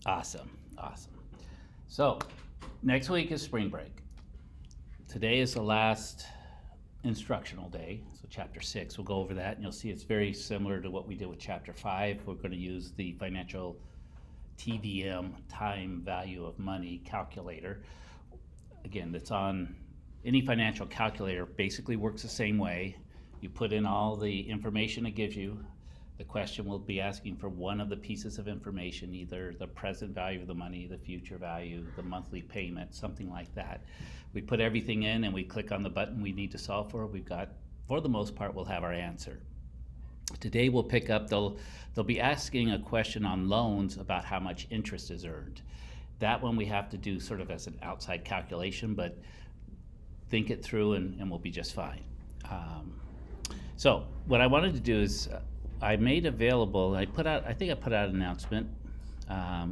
Awesome, awesome. So, next week is spring break. Today is the last instructional day, so chapter 6. We'll go over that, and you'll see it's very similar to what we did with chapter 5. We're going to use the financial TVM, time value of money calculator. Again, it's on any financial calculator, basically works the same way. You put in all the information it gives you. The question will be asking for one of the pieces of information, either the present value of the money, the future value, the monthly payment, something like that. We put everything in and we click on the button we need to solve for. We've got, for the most part, we'll have our answer. Today we'll pick up, they'll be asking a question on loans about how much interest is earned. That one we have to do sort of as an outside calculation, but think it through and we'll be just fine. So what I wanted to do is I made available, I put out an announcement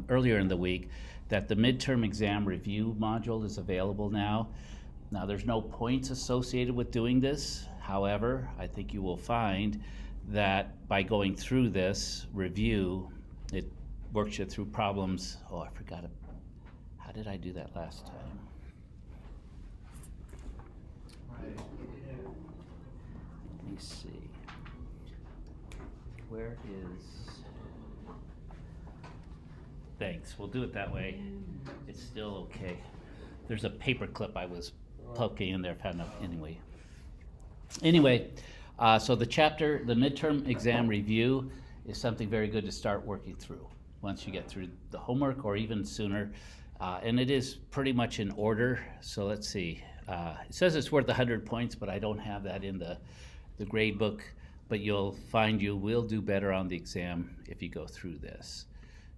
earlier in the week that the midterm exam review module is available now. Now there's no points associated with doing this. However, I think you will find that by going through this review, it works you through problems. Oh, I forgot it. How did I do that last time? Let me see. Where is... Thanks, we'll do it that way. It's still okay. There's a paper clip I was poking in there, Anyway, so the midterm exam review is something very good to start working through once you get through the homework or even sooner. And it is pretty much in order. So let's see. It says it's worth 100 points, but I don't have that in the grade book. But you'll find you will do better on the exam if you go through this.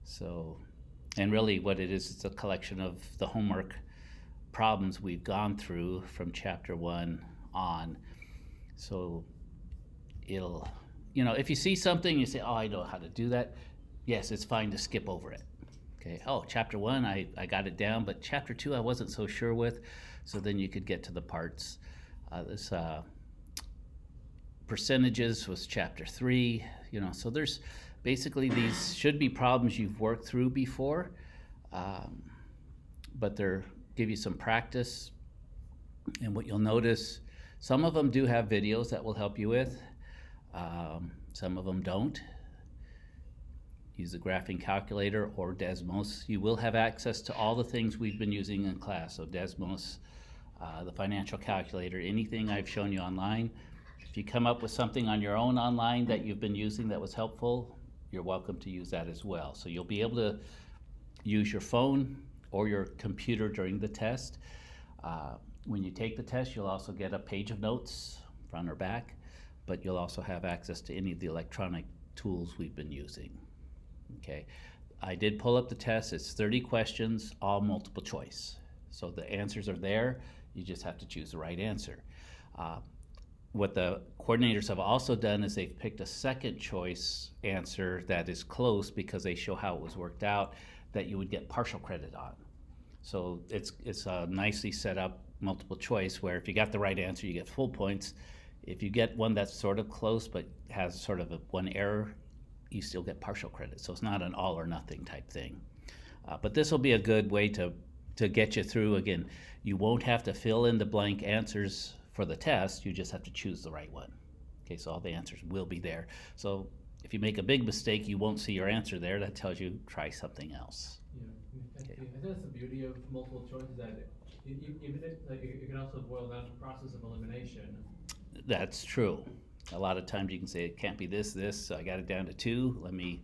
So, and really what it is, it's a collection of the homework problems we've gone through from chapter 1 on. So it'll, if you see something, you say, oh, I know how to do that. Yes, it's fine to skip over it. Okay, oh, chapter 1, I got it down, but chapter 2 I wasn't so sure with. So then you could get to the parts. This percentages was chapter 3, so there's basically these should be problems you've worked through before, but they're give you some practice. And what you'll notice, some of them do have videos that will help you with, some of them don't. Use the graphing calculator or Desmos. You will have access to all the things we've been using in class, so Desmos, the financial calculator, anything I've shown you online. If you come up with something on your own online that you've been using that was helpful, you're welcome to use that as well. So you'll be able to use your phone or your computer during the test. When you take the test, you'll also get a page of notes, front or back, but you'll also have access to any of the electronic tools we've been using. Okay, I did pull up the test. It's 30 questions, all multiple choice. So the answers are there. You just have to choose the right answer. What the coordinators have also done is they've picked a second choice answer that is close because they show how it was worked out that you would get partial credit on. So it's a nicely set up multiple choice where if you got the right answer, you get full points. If you get one that's sort of close but has sort of one error, you still get partial credit. So it's not an all or nothing type thing. But this will be a good way to get you through. Again, you won't have to fill in the blank answers for the test, you just have to choose the right one. Okay, so all the answers will be there. So if you make a big mistake, you won't see your answer there. That tells you try something else. Yeah, I think that's the beauty of multiple choice, is that even if it can also boil down to process of elimination. That's true. A lot of times you can say it can't be this, so I got it down to 2. Let me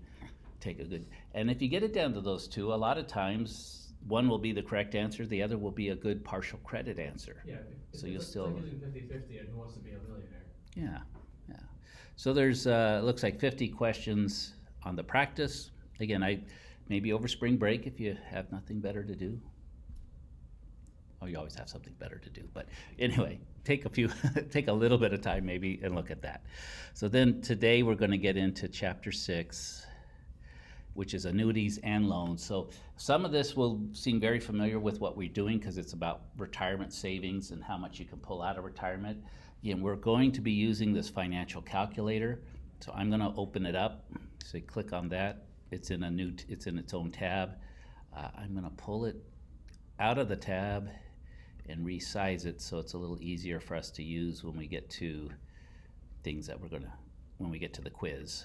take a good. And if you get it down to those 2, a lot of times one will be the correct answer, the other will be a good partial credit answer. Yeah, so you'll still like using 50-50 and who wants to be a millionaire. Yeah. So there's looks like 50 questions on the practice. Again, maybe over spring break if you have nothing better to do. Oh, you always have something better to do. But anyway, take a little bit of time maybe and look at that. So then today we're going to get into chapter 6, which is annuities and loans. So some of this will seem very familiar with what we're doing because it's about retirement savings and how much you can pull out of retirement. Again, we're going to be using this financial calculator. So I'm going to open it up. So click on that. It's in its own tab. I'm gonna pull it out of the tab and resize it so it's a little easier for us to use when we get to things that when we get to the quiz.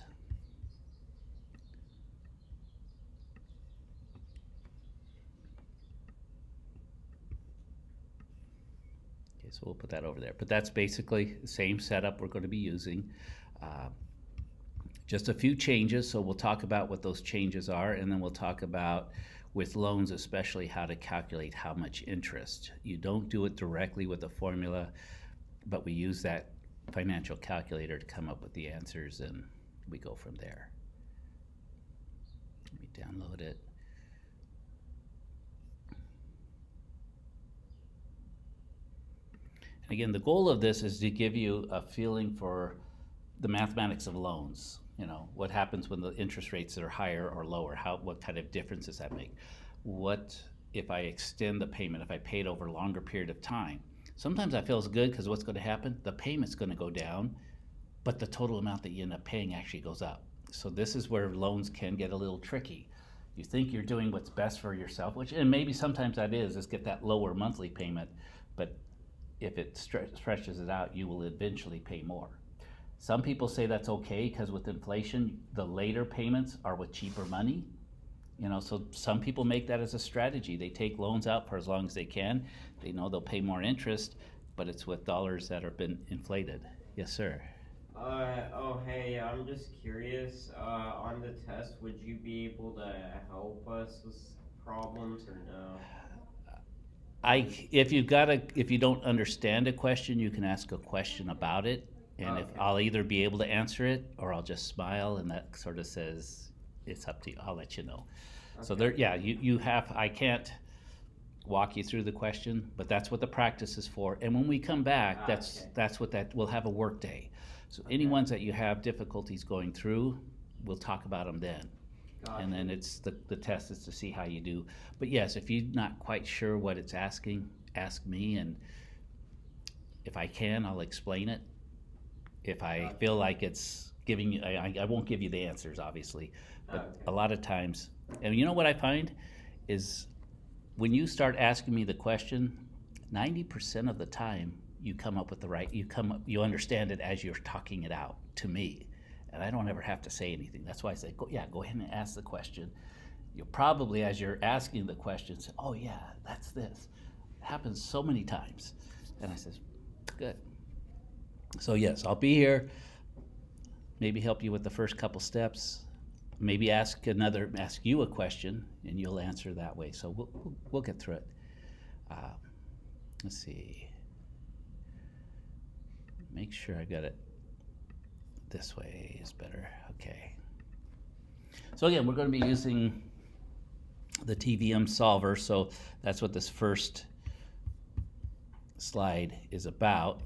Okay, so we'll put that over there. But that's basically the same setup we're going to be using. Just a few changes, so we'll talk about what those changes are, and then we'll talk about, with loans especially, how to calculate how much interest. You don't do it directly with a formula, but we use that financial calculator to come up with the answers, and we go from there. Let me download it. And again, the goal of this is to give you a feeling for the mathematics of loans. You know, what happens when the interest rates are higher or lower? What kind of difference does that make? What if I extend the payment, if I pay it over a longer period of time? Sometimes that feels good because what's going to happen? The payment's going to go down, but the total amount that you end up paying actually goes up. So this is where loans can get a little tricky. You think you're doing what's best for yourself, and maybe sometimes that is get that lower monthly payment, but if it stretches it out, you will eventually pay more. Some people say that's okay because with inflation, the later payments are with cheaper money. You know, so some people make that as a strategy. They take loans out for as long as they can. They know they'll pay more interest, but it's with dollars that have been inflated. Yes, sir. Hey, I'm just curious, on the test, would you be able to help us with problems or no? If you don't understand a question, you can ask a question about it, and if Okay. I'll either be able to answer it or I'll just smile, and that sort of says it's up to you. I'll let you know. So Okay. I can't walk you through the question, but that's what the practice is for. And when we come back, Okay. we'll have a work day. So any Okay. ones that you have difficulties going through, we'll talk about them then. Gotcha. And then it's the test is to see how you do. But yes, if you're not quite sure what it's asking, ask me, and if I can, I'll explain it. If I Gotcha. feel like it's giving you, I won't give you the answers, obviously, but Okay. a lot of times, and you know what I find is when you start asking me the question, 90% of the time you come up with you understand it as you're talking it out to me, and I don't ever have to say anything. That's why I say, go ahead and ask the question. You'll probably, as you're asking the question, say, oh yeah, that's this. It happens so many times. And I says, good. So yes, I'll be here, maybe help you with the first couple steps, maybe ask you a question, and you'll answer that way. So we'll get through it. Let's see. Make sure I got it this way is better. Okay. So again, we're going to be using the TVM solver. So that's what this first slide is about.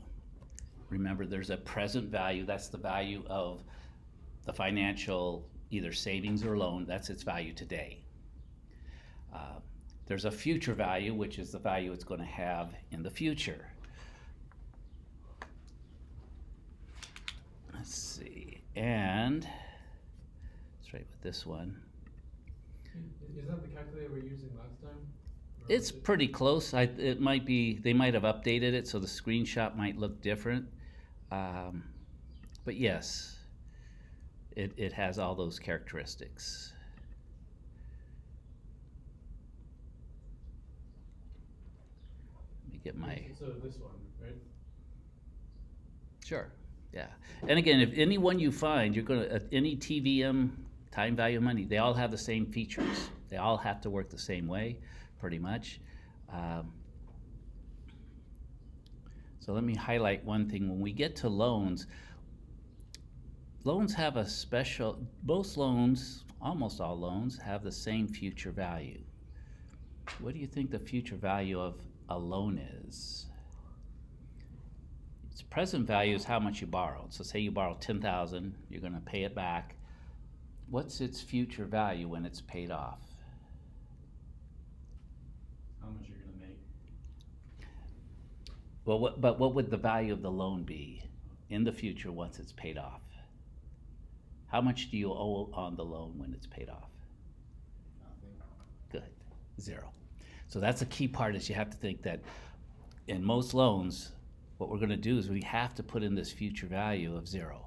Remember, there's a present value. That's the value of the financial, either savings or loan. That's its value today. There's a future value, which is the value it's going to have in the future. Let's see. And let's write with this one. Is that the calculator we're using last time? Or It's is it- pretty close. It might be, they might have updated it, so the screenshot might look different. But yes, it has all those characteristics. Let me get my, So this one, right? sure, yeah. And again, if any one you find, any TVM, time value of money, they all have the same features. They all have to work the same way, pretty much. So let me highlight one thing. When we get to loans, loans have a special, most loans, almost all loans, have the same future value. What do you think the future value of a loan is? Its present value is how much you borrowed. So say you borrowed $10,000, you're going to pay it back. What's its future value when it's paid off? How much you're gonna make? Well, what would the value of the loan be in the future once it's paid off? How much do you owe on the loan when it's paid off? Nothing. Good. 0. So that's a key part, is you have to think that in most loans, what we're going to do is we have to put in this future value of 0.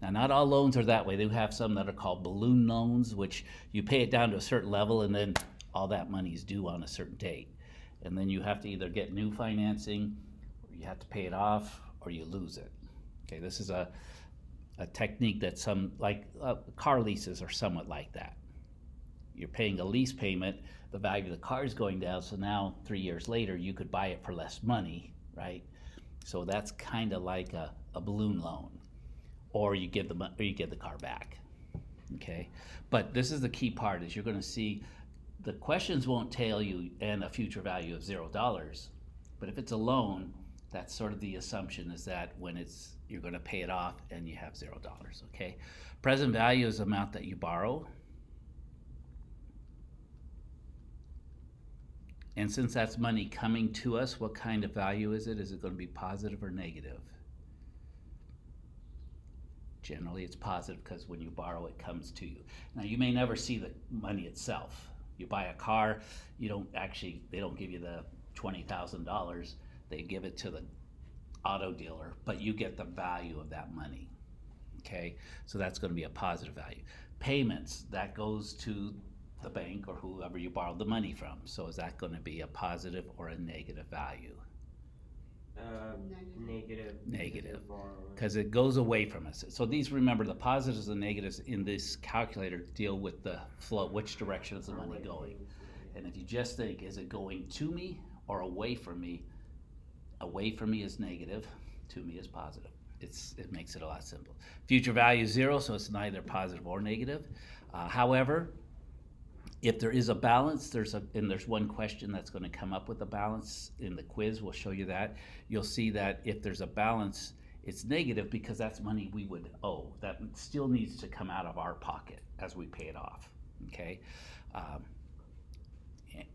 Now, not all loans are that way. They have some that are called balloon loans, which you pay it down to a certain level and then all that money is due on a certain date. And then you have to either get new financing, or you have to pay it off, or you lose it. Okay, this is a technique that some, like car leases are somewhat like that. You're paying a lease payment, the value of the car is going down, so now 3 years later you could buy it for less money, right? So that's kind of like a balloon loan, or you give the car back. Okay, but this is the key part, is you're going to see the questions won't tell you and a future value of $0, but if it's a loan, that's sort of the assumption, is that when you're going to pay it off and you have $0. Okay, present value is the amount that you borrow. And since that's money coming to us, what kind of value is it? Is it going to be positive or negative? Generally, it's positive, because when you borrow, it comes to you. Now, you may never see the money itself. You buy a car, they don't give you the $20,000. They give it to the auto dealer, but you get the value of that money. Okay, so that's going to be a positive value. Payments, that goes to the bank or whoever you borrowed the money from. So is that going to be a positive or a negative value? Negative, because it goes away from us. So these, remember, the positives and negatives in this calculator deal with the flow, which direction is the money going. And if you just think, is it going to me or away from me? Away from me is negative, to me is positive. It makes it a lot simpler. Future value is 0, so it's neither positive or negative. However, if there is a balance, there's one question that's going to come up with a balance in the quiz. We'll show you that. You'll see that if there's a balance, it's negative, because that's money we would owe. That still needs to come out of our pocket as we pay it off. Okay,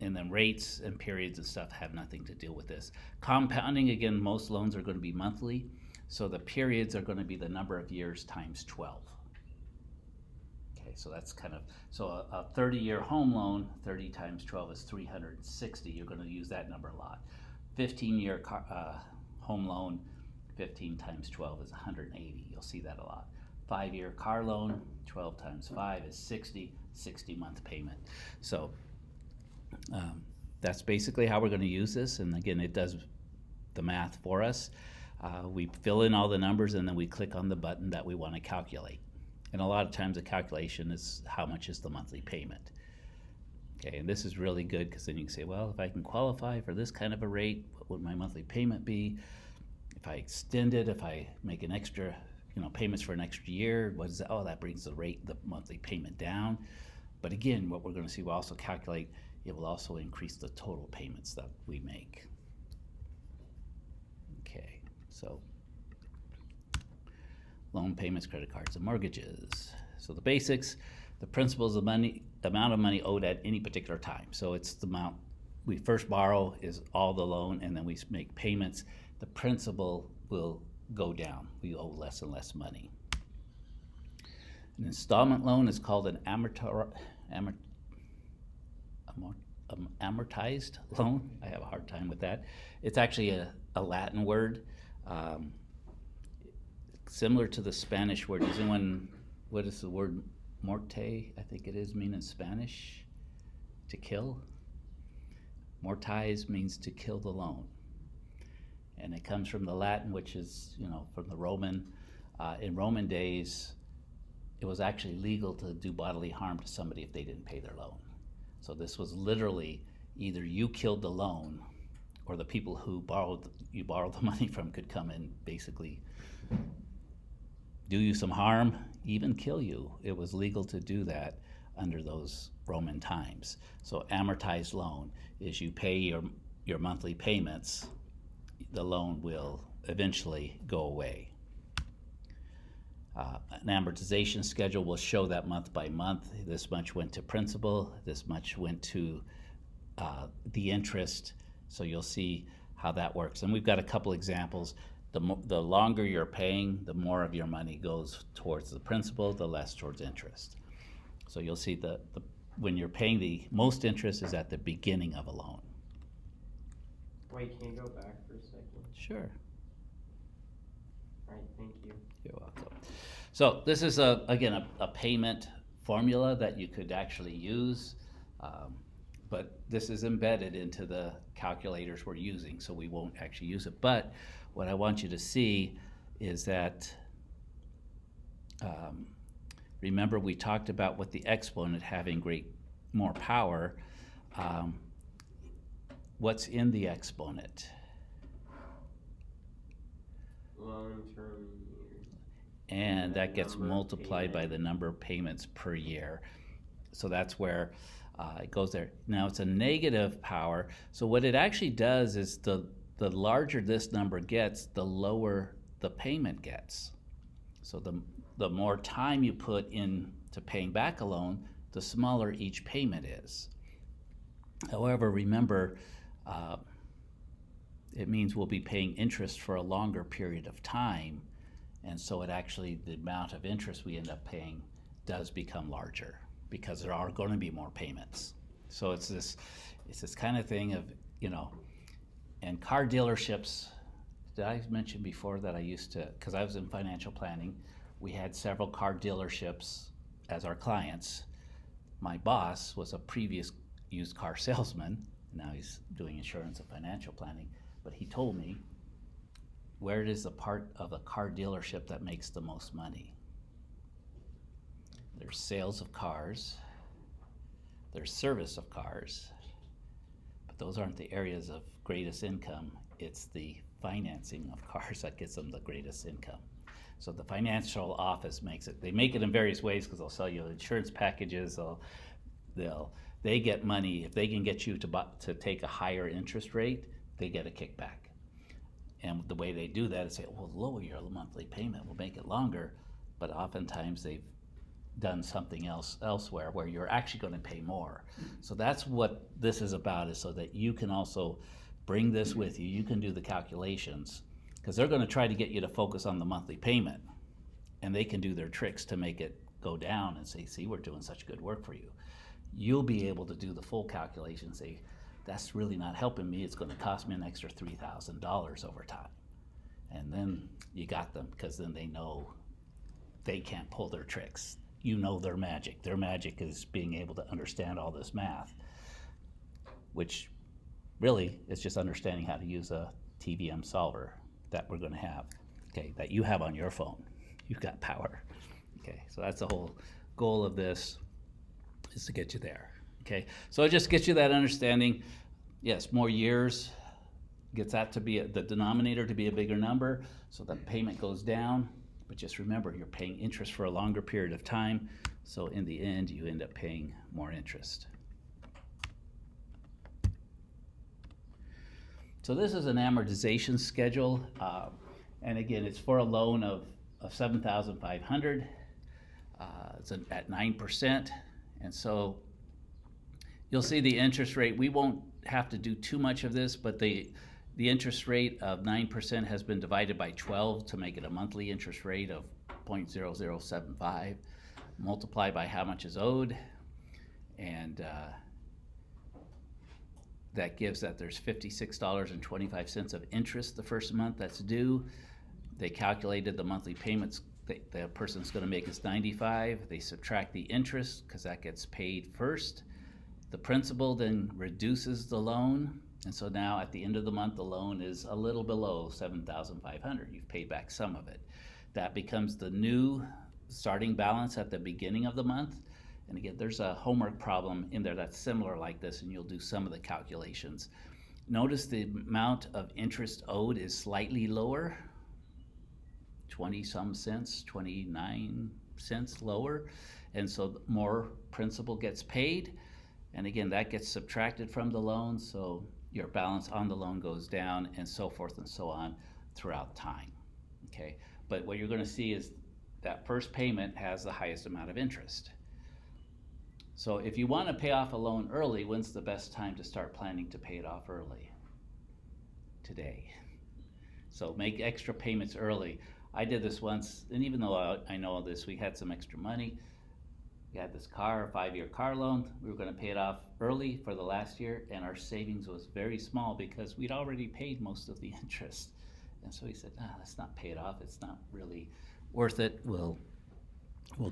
and then rates and periods and stuff have nothing to do with this. Compounding, again, most loans are going to be monthly, so the periods are going to be the number of years times 12. So that's so a 30-year home loan, 30 times 12 is 360. You're going to use that number a lot. 15-year home loan, 15 times 12 is 180. You'll see that a lot. 5-year car loan, 12 times 5 is 60, 60-month payment. So that's basically how we're going to use this. And again, it does the math for us. We fill in all the numbers, and then we click on the button that we want to calculate. And a lot of times the calculation is how much is the monthly payment. Okay, and this is really good, because then you can say, well, if I can qualify for this kind of a rate, what would my monthly payment be? If I extend it, if I make an extra, payments for an extra year, what is that? Oh, that brings the monthly payment down. But again, what we're going to see, we'll also calculate, it will also increase the total payments that we make. Okay, so loan payments, credit cards, and mortgages. So the basics, the principal is the amount of money owed at any particular time. So it's the amount we first borrow is all the loan, and then we make payments. The principal will go down. We owe less and less money. An installment loan is called an amortized loan. I have a hard time with that. It's actually a Latin word. Similar to the Spanish word. Does anyone, what is the word morte, I think it is, mean in Spanish? To kill? Mortize means to kill the loan. And it comes from the Latin, which is, from the Roman. In Roman days, it was actually legal to do bodily harm to somebody if they didn't pay their loan. So this was literally either you killed the loan, or the people who you borrowed the money from could come and basically do you some harm, even kill you. It was legal to do that under those Roman times. So amortized loan is you pay your monthly payments, the loan will eventually go away. An amortization schedule will show that month by month. This much went to principal, this much went to the interest. So you'll see how that works. And we've got a couple examples. The longer you're paying, the more of your money goes towards the principal, the less towards interest. So you'll see the when you're paying the most interest is at the beginning of a loan. Wait, can you go back for a second? Sure. Alright, thank you. You're welcome. So this is again a payment formula that you could actually use, but this is embedded into the calculators we're using, so we won't actually use it. But what I want you to see is that, remember we talked about with the exponent having more power. What's in the exponent? Loan term year. And that gets Number of multiplied by the number of payments per year. So that's where it goes there. Now it's a negative power. So what it actually does is the larger this number gets, the lower the payment gets. So the more time you put into paying back a loan, the smaller each payment is. However, remember, it means we'll be paying interest for a longer period of time, and so it actually, the amount of interest we end up paying does become larger because there are going to be more payments. So it's this kind of thing of, and car dealerships, did I mention before that I used to, because I was in financial planning, we had several car dealerships as our clients. My boss was a previous used car salesman. Now he's doing insurance and financial planning. But he told me, where is the part of a car dealership that makes the most money? There's sales of cars, there's service of cars, but those aren't the areas of greatest income. It's the financing of cars that gets them the greatest income. So the financial office makes it. They make it in various ways because they'll sell you insurance packages. They get money if they can get you to take a higher interest rate. They get a kickback. And the way they do that is say, well, lower your monthly payment, we'll make it longer. But oftentimes they've done something else elsewhere where you're actually going to pay more. So that's what this is about, is so that you can also bring this with you. You can do the calculations because they're going to try to get you to focus on the monthly payment. And they can do their tricks to make it go down and say, see, we're doing such good work for you. You'll be able to do the full calculation and say, that's really not helping me. It's going to cost me an extra $3,000 over time. And then you got them because then they know they can't pull their tricks. You know their magic. Their magic is being able to understand all this math, which really is just understanding how to use a TVM solver that we're going to have, okay, that you have on your phone. You've got power. Okay, so that's the whole goal of this, is to get you there. Okay, so it just gets you that understanding. Yes, more years gets that to be the denominator to be a bigger number, so the payment goes down. But just remember, you're paying interest for a longer period of time, so in the end, you end up paying more interest. So this is an amortization schedule, and again, it's for a loan of $7,500. It's at 9%, and so you'll see the interest rate. We won't have to do too much of this, but the interest rate of 9% has been divided by 12 to make it a monthly interest rate of 0.0075, multiplied by how much is owed, and that gives that there's $56.25 of interest the first month that's due. They calculated the monthly payments the person's going to make is $95. They subtract the interest because that gets paid first. The principal then reduces the loan, and so now at the end of the month the loan is a little below $7,500. You've paid back some of it. That becomes the new starting balance at the beginning of the month. And again, there's a homework problem in there that's similar like this, and you'll do some of the calculations. Notice the amount of interest owed is slightly lower, 20-some cents, 29 cents lower, and so more principal gets paid. And again, that gets subtracted from the loan, so your balance on the loan goes down, and so forth and so on throughout time. Okay, but what you're going to see is that first payment has the highest amount of interest. So if you want to pay off a loan early, when's the best time to start planning to pay it off early? Today. So make extra payments early. I did this once, and even though I know this, we had some extra money. We had this car, a 5-year car loan. We were going to pay it off early for the last year, and our savings was very small because we'd already paid most of the interest. And so he said, let's not pay it off. It's not really worth it. We'll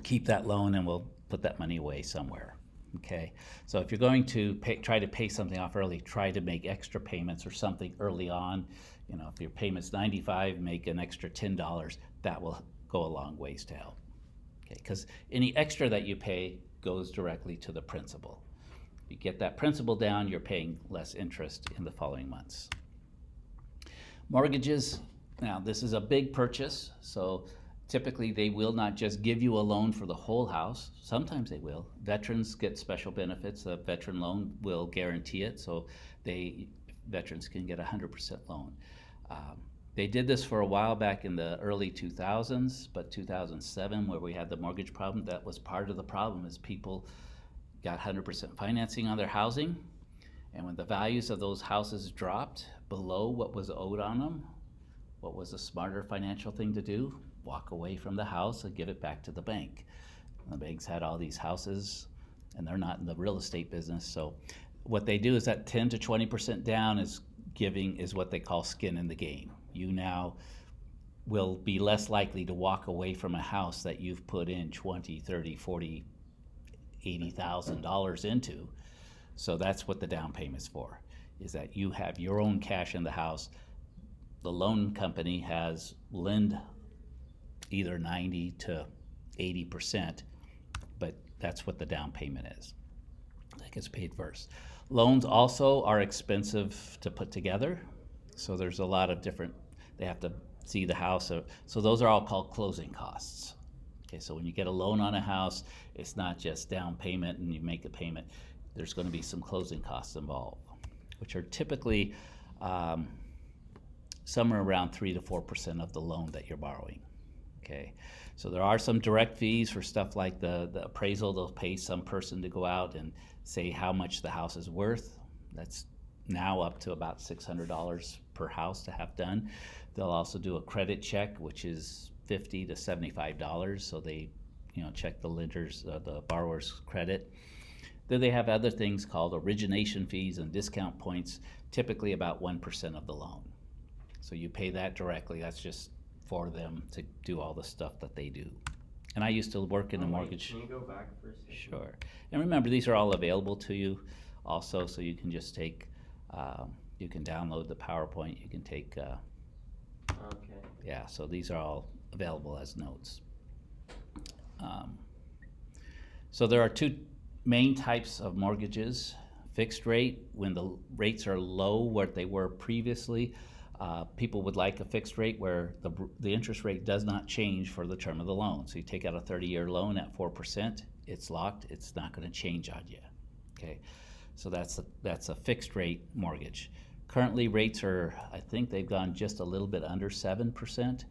keep that loan and we'll put that money away somewhere. Okay, so if you're going to try to pay something off early, try to make extra payments or something early on. You know, if your payment's $95, make an extra $10. That will go a long ways to help. Okay, because any extra that you pay goes directly to the principal. If you get that principal down, you're paying less interest in the following months. Mortgages, now this is a big purchase, so typically they will not just give you a loan for the whole house. Sometimes they will. Veterans get special benefits. A veteran loan will guarantee it, so veterans can get a 100% loan. They did this for a while back in the early 2000s, but 2007, where we had the mortgage problem, that was part of the problem, is people got 100% financing on their housing, and when the values of those houses dropped below what was owed on them, what was a smarter financial thing to do? Walk away from the house and give it back to the bank. And the banks had all these houses, and they're not in the real estate business, so what they do is that 10 to 20% down is what they call skin in the game. You now will be less likely to walk away from a house that you've put in $20, $30, $40, $80,000 into. So that's what the down payment's for, is that you have your own cash in the house. The loan company has lend either 90 to 80%, but that's what the down payment is. That gets paid first. Loans also are expensive to put together, so there's a lot of different, they have to see the house, so those are all called closing costs. Okay, so when you get a loan on a house, it's not just down payment and you make a payment. There's going to be some closing costs involved, which are typically somewhere around 3 to 4% of the loan that you're borrowing. Okay, so there are some direct fees for stuff like the appraisal. They'll pay some person to go out and say how much the house is worth. That's now up to about $600 per house to have done. They'll also do a credit check, which is $50 to $75. So they, check the the borrower's credit. Then they have other things called origination fees and discount points, typically about 1% of the loan. So you pay that directly. That's just for them to do all the stuff that they do. And I used to work in the mortgage. Can you go back for a second? Sure. And remember, these are all available to you also, so you can just take, you can download the PowerPoint, you can take, Okay. yeah, so these are all available as notes. So there are two main types of mortgages. Fixed rate, when the rates are low, what they were previously. People would like a fixed rate where the interest rate does not change for the term of the loan. So you take out a 30-year loan at 4%, it's locked, it's not going to change on you. Okay, so that's a fixed rate mortgage. Currently rates are, I think they've gone just a little bit under 7%,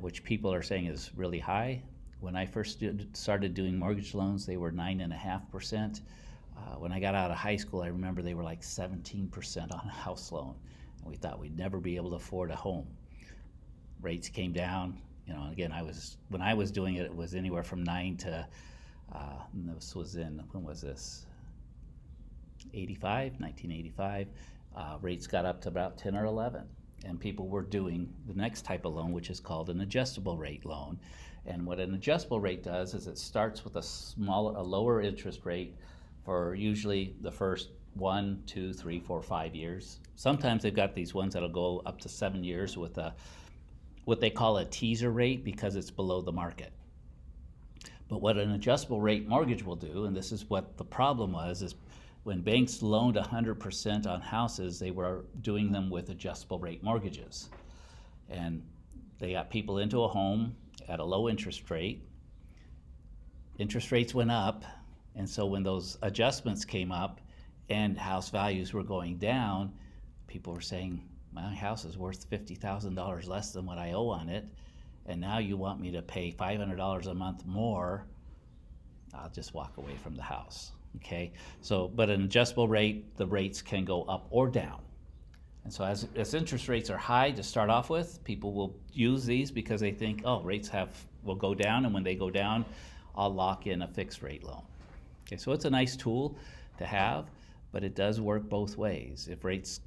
which people are saying is really high. When I first started doing mortgage loans, they were 9.5%. When I got out of high school, I remember they were like 17% on a house loan. We thought we'd never be able to afford a home. Rates came down. Again, when I was doing it, it was anywhere from 9 to, this was when was this? 1985. Rates got up to about 10 or 11. And people were doing the next type of loan, which is called an adjustable rate loan. And what an adjustable rate does is it starts with a lower interest rate for usually the first 1, 2, 3, 4, 5 years. Sometimes they've got these ones that'll go up to 7 years with what they call a teaser rate because it's below the market. But what an adjustable rate mortgage will do, and this is what the problem was, is when banks loaned 100% on houses, they were doing them with adjustable rate mortgages. And they got people into a home at a low interest rate. Interest rates went up, and so when those adjustments came up, and house values were going down, people were saying, my house is worth $50,000 less than what I owe on it, and now you want me to pay $500 a month more, I'll just walk away from the house, okay? So, but an adjustable rate, the rates can go up or down. And so as interest rates are high to start off with, people will use these because they think, rates will go down, and when they go down, I'll lock in a fixed rate loan. Okay, so it's a nice tool to have, but it does work both ways. If rates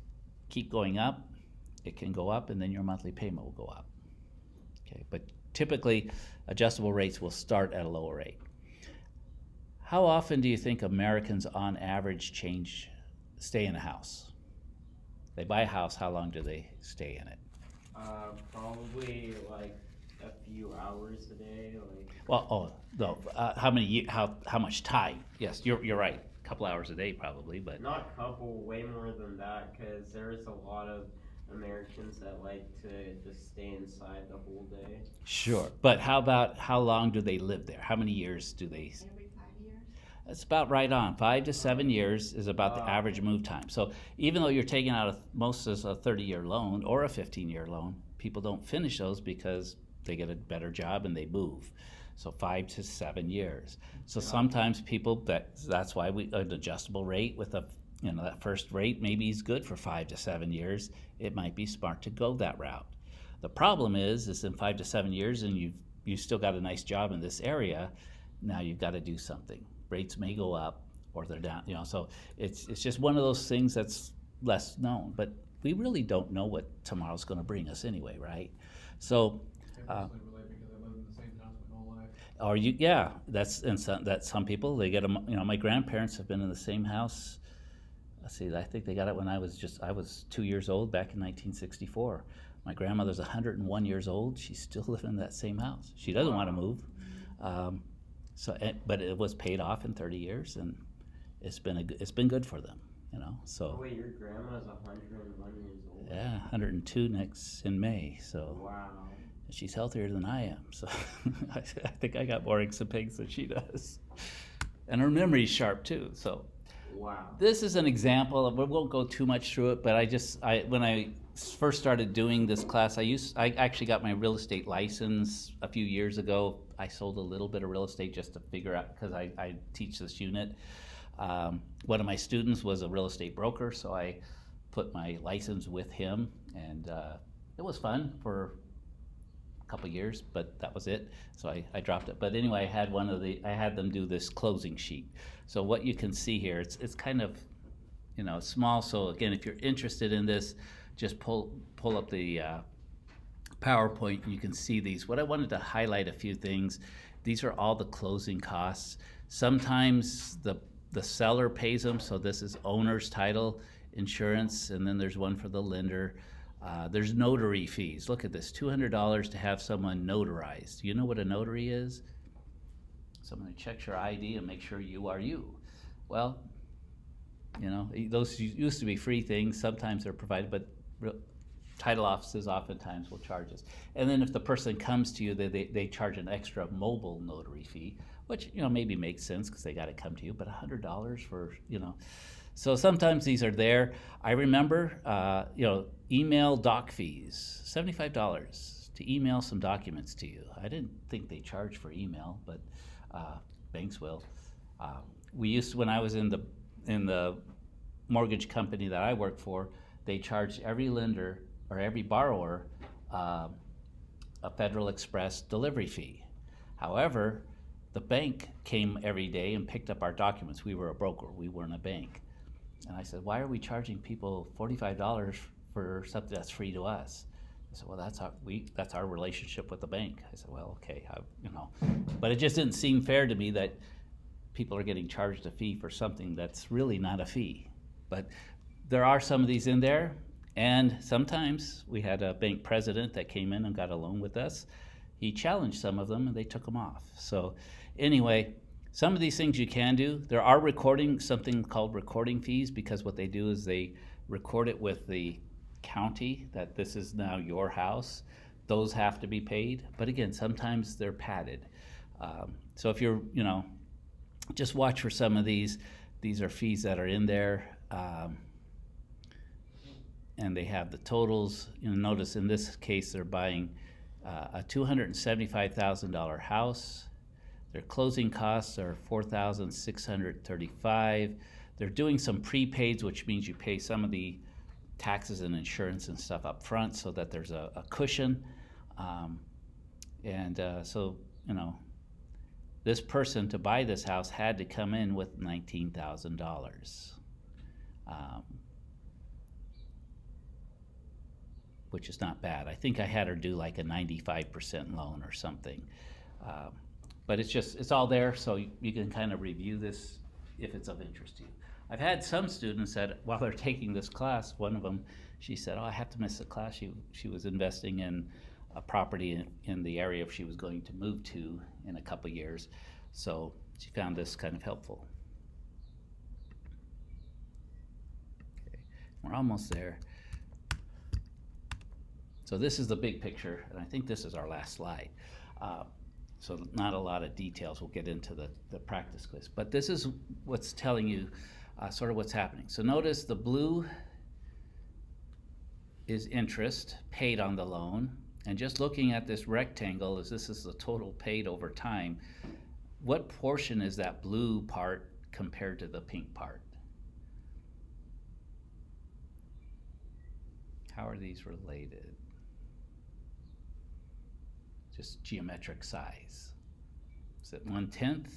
keep going up, it can go up and then your monthly payment will go up. Okay, but typically adjustable rates will start at a lower rate. How often do you think Americans on average stay in a house? They buy a house, how long do they stay in it? Probably like a few hours a day, like. Well, oh, no, how much time? Yes, you're right, a couple hours a day probably, but. Not a couple, way more than that, cause there's a lot of Americans that like to just stay inside the whole day. Sure, but how about how long do they live there? How many years do they? Every 5 years? That's about right on. 5 to 7 years is about the average move time. So even though you're taking out most of a 30-year loan or a 15-year loan, people don't finish those because they get a better job and they move. So 5 to 7 years. So sometimes people, that's why an adjustable rate with that first rate maybe is good for 5 to 7 years. It might be smart to go that route. The problem is in 5 to 7 years and you've still got a nice job in this area, now you've got to do something. Rates may go up or they're down, so it's just one of those things that's less known, but we really don't know what tomorrow's going to bring us anyway, right? So I personally relate because I lived in the same house my whole life. or that's some people, they get them, my grandparents have been in the same house. Let's see, I think they got it when I was 2 years old back in 1964. My grandmother's 101 years old. She's still living in that same house. She doesn't want to move. But it was paid off in 30 years, and it's been good for them, So Oh wait, your grandma's 101 years old? yeah, 102 next in May. So Wow. she's healthier than I am. So I think I got more eggs and pigs than she does, and her memory's sharp too. So Wow. this is an example. We won't go too much through it, but when I first started doing this class, I actually got my real estate license a few years ago. I sold a little bit of real estate just to figure out, because I teach this unit. One of my students was a real estate broker, so I put my license with him, and it was fun for a couple years, but that was it. So I dropped it. But anyway, I had them do this closing sheet. So what you can see here, it's kind of small. So again, if you're interested in this, just pull up the PowerPoint and you can see these. What I wanted to highlight a few things. These are all the closing costs. Sometimes the seller pays them, so this is owner's title insurance, and then there's one for the lender. There's notary fees. Look at this, $200 to have someone notarized. Do you know what a notary is? Someone who checks your ID and makes sure you are you. Well, those used to be free things. Sometimes they're provided, but title offices oftentimes will charge us. And then if the person comes to you, they charge an extra mobile notary fee, which maybe makes sense because they got to come to you. But $100 for so sometimes these are there. I remember email doc fees, $75 to email some documents to you. I didn't think they charged for email, but banks will. We used to, when I was in the mortgage company that I worked for, they charged every lender or every borrower a Federal Express delivery fee. However, the bank came every day and picked up our documents. We were a broker, we weren't a bank. And I said, why are we charging people $45 for something that's free to us? I said, well, that's our relationship with the bank. I said, well, okay, but it just didn't seem fair to me that people are getting charged a fee for something that's really not a fee. But there are some of these in there, and sometimes we had a bank president that came in and got a loan with us. He challenged some of them and they took them off. So anyway, some of these things you can do. There are something called recording fees, because what they do is they record it with the county that this is now your house. Those have to be paid, but again, sometimes they're padded. So if you're, just watch for some of these. These are fees that are in there. And they have the totals. Notice in this case they're buying a $275,000 house. Their closing costs are $4,635. They're doing some prepaids, which means you pay some of the taxes and insurance and stuff up front so that there's a cushion. So this person to buy this house had to come in with $19,000. Which is not bad. I think I had her do like a 95% loan or something. But it's all there, so you can kind of review this if it's of interest to you. I've had some students that while they're taking this class, one of them, she said, oh, I have to miss the class. She was investing in a property in the area she was going to move to in a couple years. So she found this kind of helpful. Okay, we're almost there. So this is the big picture, and I think this is our last slide. So not a lot of details. We'll get into the practice quiz. But this is what's telling you sort of what's happening. So notice the blue is interest paid on the loan. And just looking at this rectangle, as this is the total paid over time, what portion is that blue part compared to the pink part? How are these related? Just geometric size. Is it 1/10,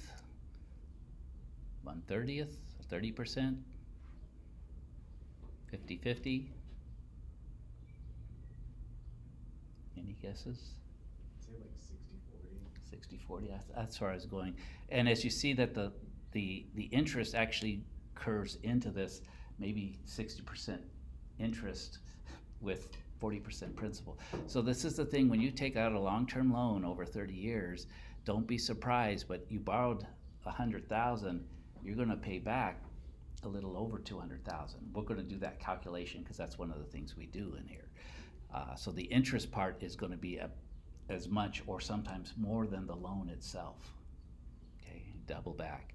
1/30, 30%, 50-50? Any guesses? Say like 60-40, that's where I was going. And as you see that the interest actually curves into this, maybe 60% interest with 40% principal. So this is the thing, when you take out a long-term loan over 30 years, don't be surprised, but you borrowed $100,000, you're gonna pay back a little over $200,000. We're gonna do that calculation because that's one of the things we do in here. So the interest part is gonna be as much or sometimes more than the loan itself. Okay, double back,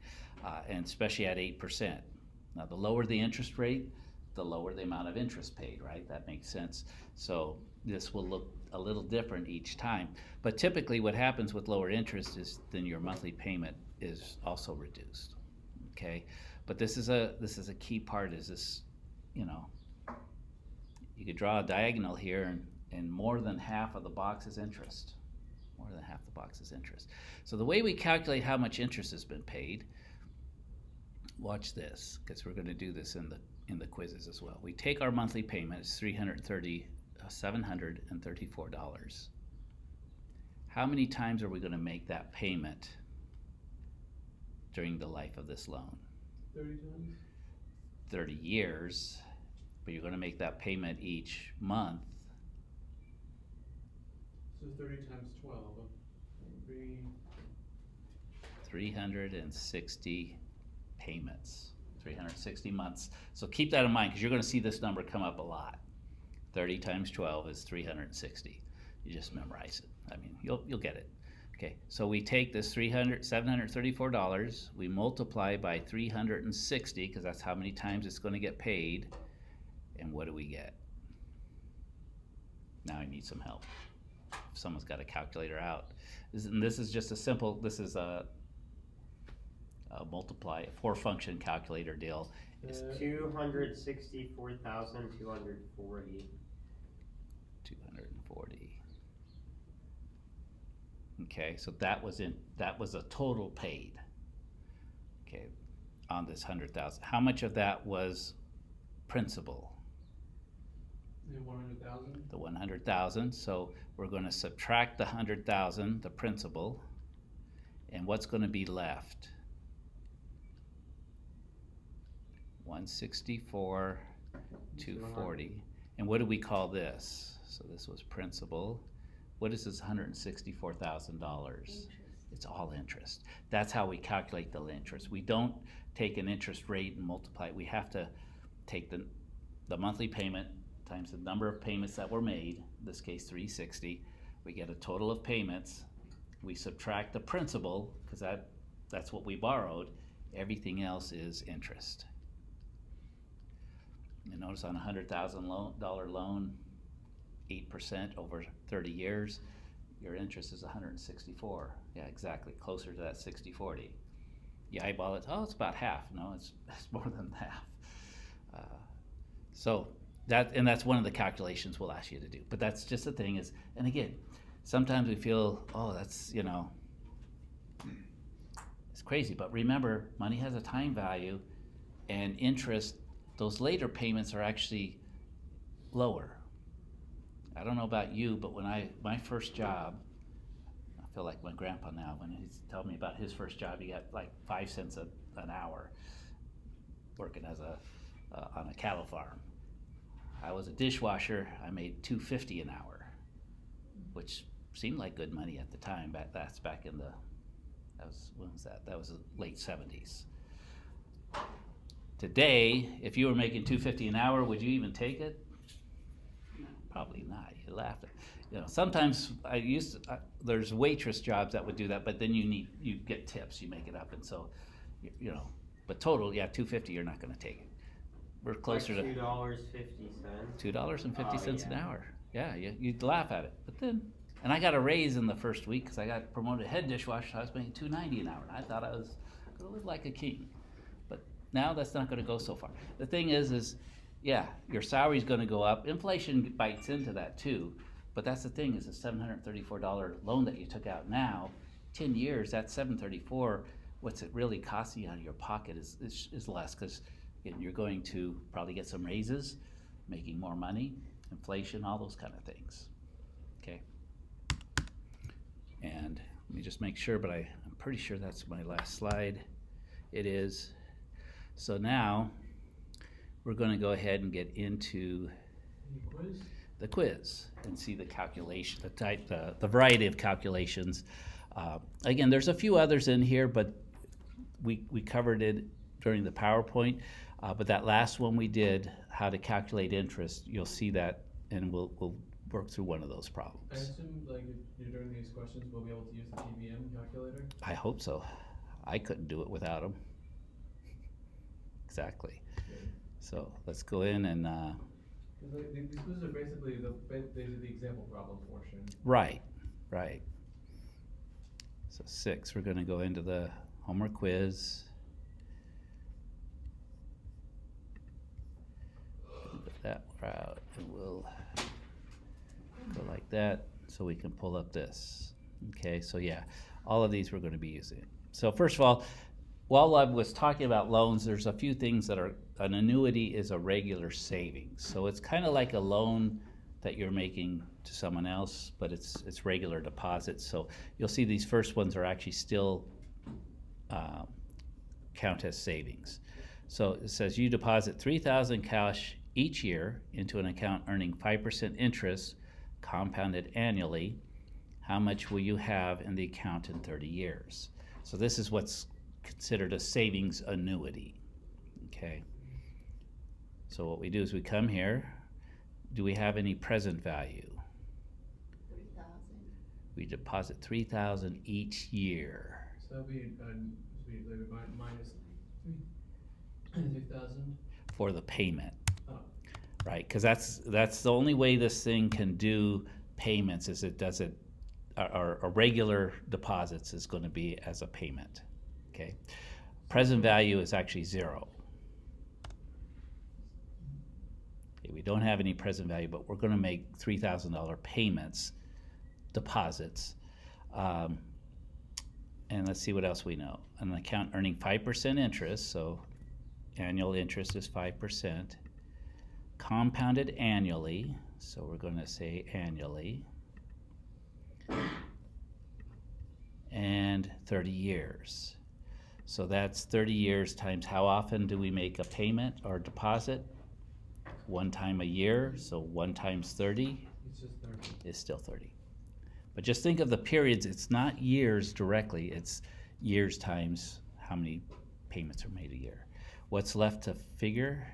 and especially at 8%. Now the lower the interest rate, the lower the amount of interest paid, right? That makes sense. So this will look a little different each time. But typically what happens with lower interest is then your monthly payment is also reduced, okay? But this is a key part, is this, you could draw a diagonal here and more than half of the box is interest. More than half the box is interest. So the way we calculate how much interest has been paid, watch this, because we're gonna do this in the quizzes as well. We take our monthly payment, it's $734. How many times are we going to make that payment during the life of this loan? 30 times? 30 years, but you're going to make that payment each month. So 30 times 12, 360 payments. 360 months. So keep that in mind because you're going to see this number come up a lot. 30 times 12 is 360. You just memorize it. I mean, you'll get it. Okay, so we take this $734, we multiply by 360 because that's how many times it's going to get paid, and what do we get? Now I need some help. If someone's got a calculator out. This is just a simple, this is a multiply, a four-function calculator deal. It's 264,240. 240. Okay, so that was a total paid. Okay, on this 100,000. How much of that was principal? The 100,000? The 100,000. So we're going to subtract the 100,000, the principal, and what's going to be left? 164, 240. And what do we call this? So this was principal. What is this $164,000? It's all interest. That's how we calculate the interest. We don't take an interest rate and multiply it. We have to take the monthly payment times the number of payments that were made, in this case 360. We get a total of payments. We subtract the principal, because that's what we borrowed. Everything else is interest. And notice on a $100,000 loan, 8% over 30 years, your interest is 164. Yeah, exactly, closer to that 60-40. You eyeball it, oh, it's about half. No, it's more than half. So that's one of the calculations we'll ask you to do. But that's just the thing is, and again, sometimes we feel, oh, that's, crazy. But remember, money has a time value, and interest, those later payments are actually lower. I don't know about you, but when my first job, I feel like my grandpa now, when he's telling me about his first job, he got like 5 cents an hour working as on a cattle farm. I was a dishwasher, I made $2.50 an hour, which seemed like good money at the time. That's back in when was that? That was the late 70s. Today, if you were making $2.50 an hour, would you even take it? Probably not. You laugh at, sometimes there's waitress jobs that would do that, but then you get tips, you make it up, and so, but total, yeah, $2.50, you're not gonna take it. We're closer like to $2.50. $2.50 an yeah. hour. Yeah, you'd laugh at it, but then, and I got a raise in the first week because I got promoted head dishwasher, so I was making $2.90 an hour, and I thought I was gonna live like a king. But now that's not gonna go so far. The thing is, yeah, your salary's gonna go up. Inflation bites into that too, but that's the thing, is a $734 loan that you took out now, 10 years, that $734, what's it really costing you out of your pocket is less, because you're going to probably get some raises, making more money, inflation, all those kind of things. Okay. And let me just make sure, but I'm pretty sure that's my last slide. It is. So now we're going to go ahead and get into Quiz? the quiz and see the calculation, the variety of calculations. Again, there's a few others in here, but we covered it during the PowerPoint. But that last one we did, how to calculate interest, you'll see that, and we'll work through one of those I problems. assume, like, if you're doing these questions, we'll be able to use the TBM calculator? I hope so. I couldn't do it without them. Exactly. Good. So let's go in and, 'Cause, like, these quizzes are basically the example problem portion. right. So 6, we're gonna go into the homework quiz. Put that out, and we'll go like that so we can pull up this. Okay, so yeah, all of these we're gonna be using. So first of all, while I was talking about loans, there's a few things that an annuity is a regular savings. So it's kind of like a loan that you're making to someone else, but it's regular deposits. So you'll see these first ones are actually still count as savings. So it says you deposit $3,000 cash each year into an account earning 5% interest compounded annually. How much will you have in the account in 30 years? So this is what's considered a savings annuity. Okay. So what we do is we come here. Do we have any present value? 3,000. We deposit $3,000 each year. So that'll be minus 3,000. For the payment, Oh, right? Because that's the only way this thing can do payments, is it does it, or regular deposits is going to be as a payment. Okay. Present value is actually 0. Okay, we don't have any present value, but we're going to make $3,000 payments, deposits. And let's see what else we know. An account earning 5% interest, so annual interest is 5%. Compounded annually, so we're going to say annually. And 30 years. So that's 30 years times how often do we make a payment or deposit? 1 time a year, so 1 times 30 it's just 30. is still 30. But just think of the periods, it's not years directly, it's years times how many payments are made a year. What's left to figure?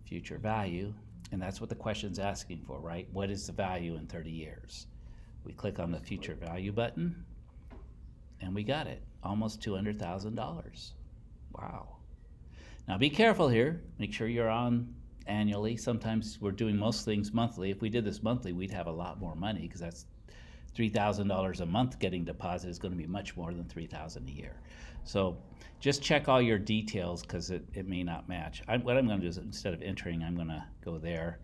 Future value, and that's what the question's asking for, right? What is the value in 30 years? We click on the future value button, and we got it, almost $200,000. Wow. Now be careful here, make sure you're on annually. Sometimes we're doing most things monthly. If we did this monthly, we'd have a lot more money, because that's $3,000 a month getting deposited is going to be much more than $3,000 a year. So just check all your details, because it may not match. What I'm going to do is, instead of entering, I'm going to go there,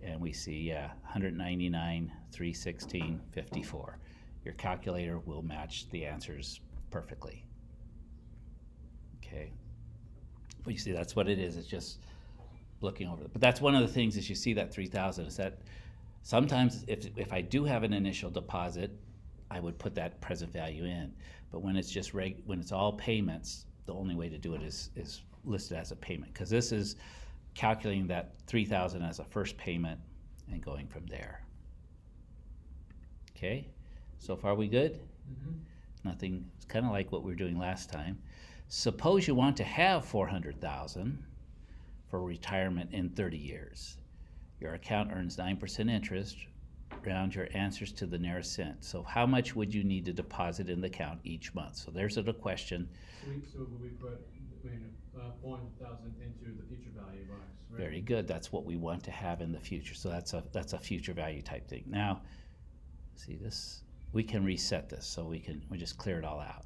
and we see, yeah, 199, 316, 54. Your calculator will match the answers perfectly. Okay. But you see, that's what it is. It's just looking over it. But that's one of the things is you see that 3,000 is that sometimes if I do have an initial deposit, I would put that present value in. But when it's just when it's all payments, the only way to do it is listed as a payment, because this is calculating that 3,000 as a first payment and going from there. Okay, so far we good? Mm-hmm. Nothing. It's kind of like what we were doing last time. Suppose you want to have 400,000 for retirement in 30 years. Your account earns 9% interest. Round your answers to the nearest cent. So how much would you need to deposit in the account each month? So there's a question. So would we put, 400,000 into the future value box, right? Very good. That's what we want to have in the future. So that's a future value type thing. Now, see this, we can reset this, so we just clear it all out.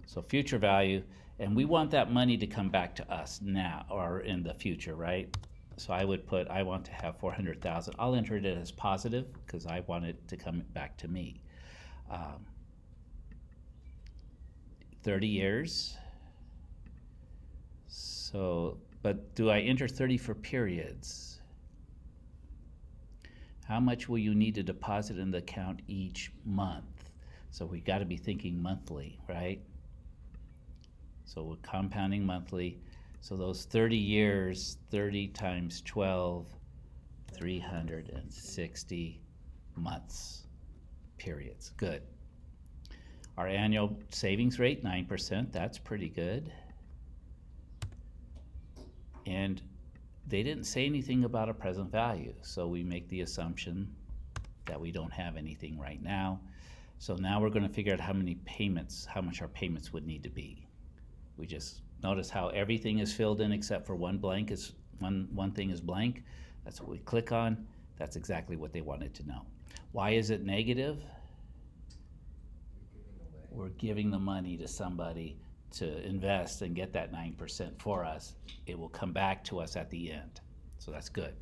So future value, and we want that money to come back to us now or in the future, right? So I would put, I want to have 400,000. I'll enter it as positive because I want it to come back to me. 30 years. So, but do I enter 30 for periods? How much will you need to deposit in the account each month? So we got to be thinking monthly, right? So we're compounding monthly. So those 30 years, 30 times 12, 360 months, periods. Good. Our annual savings rate, 9%. That's pretty good. And they didn't say anything about a present value, so we make the assumption that we don't have anything right now. So now we're going to figure out how much our payments would need to be. We just notice how everything is filled in except for one thing is blank. That's what we click on. That's exactly what they wanted to know. Why is it negative? We're giving the money to somebody to invest and get that 9% for us. It will come back to us at the end. So that's good.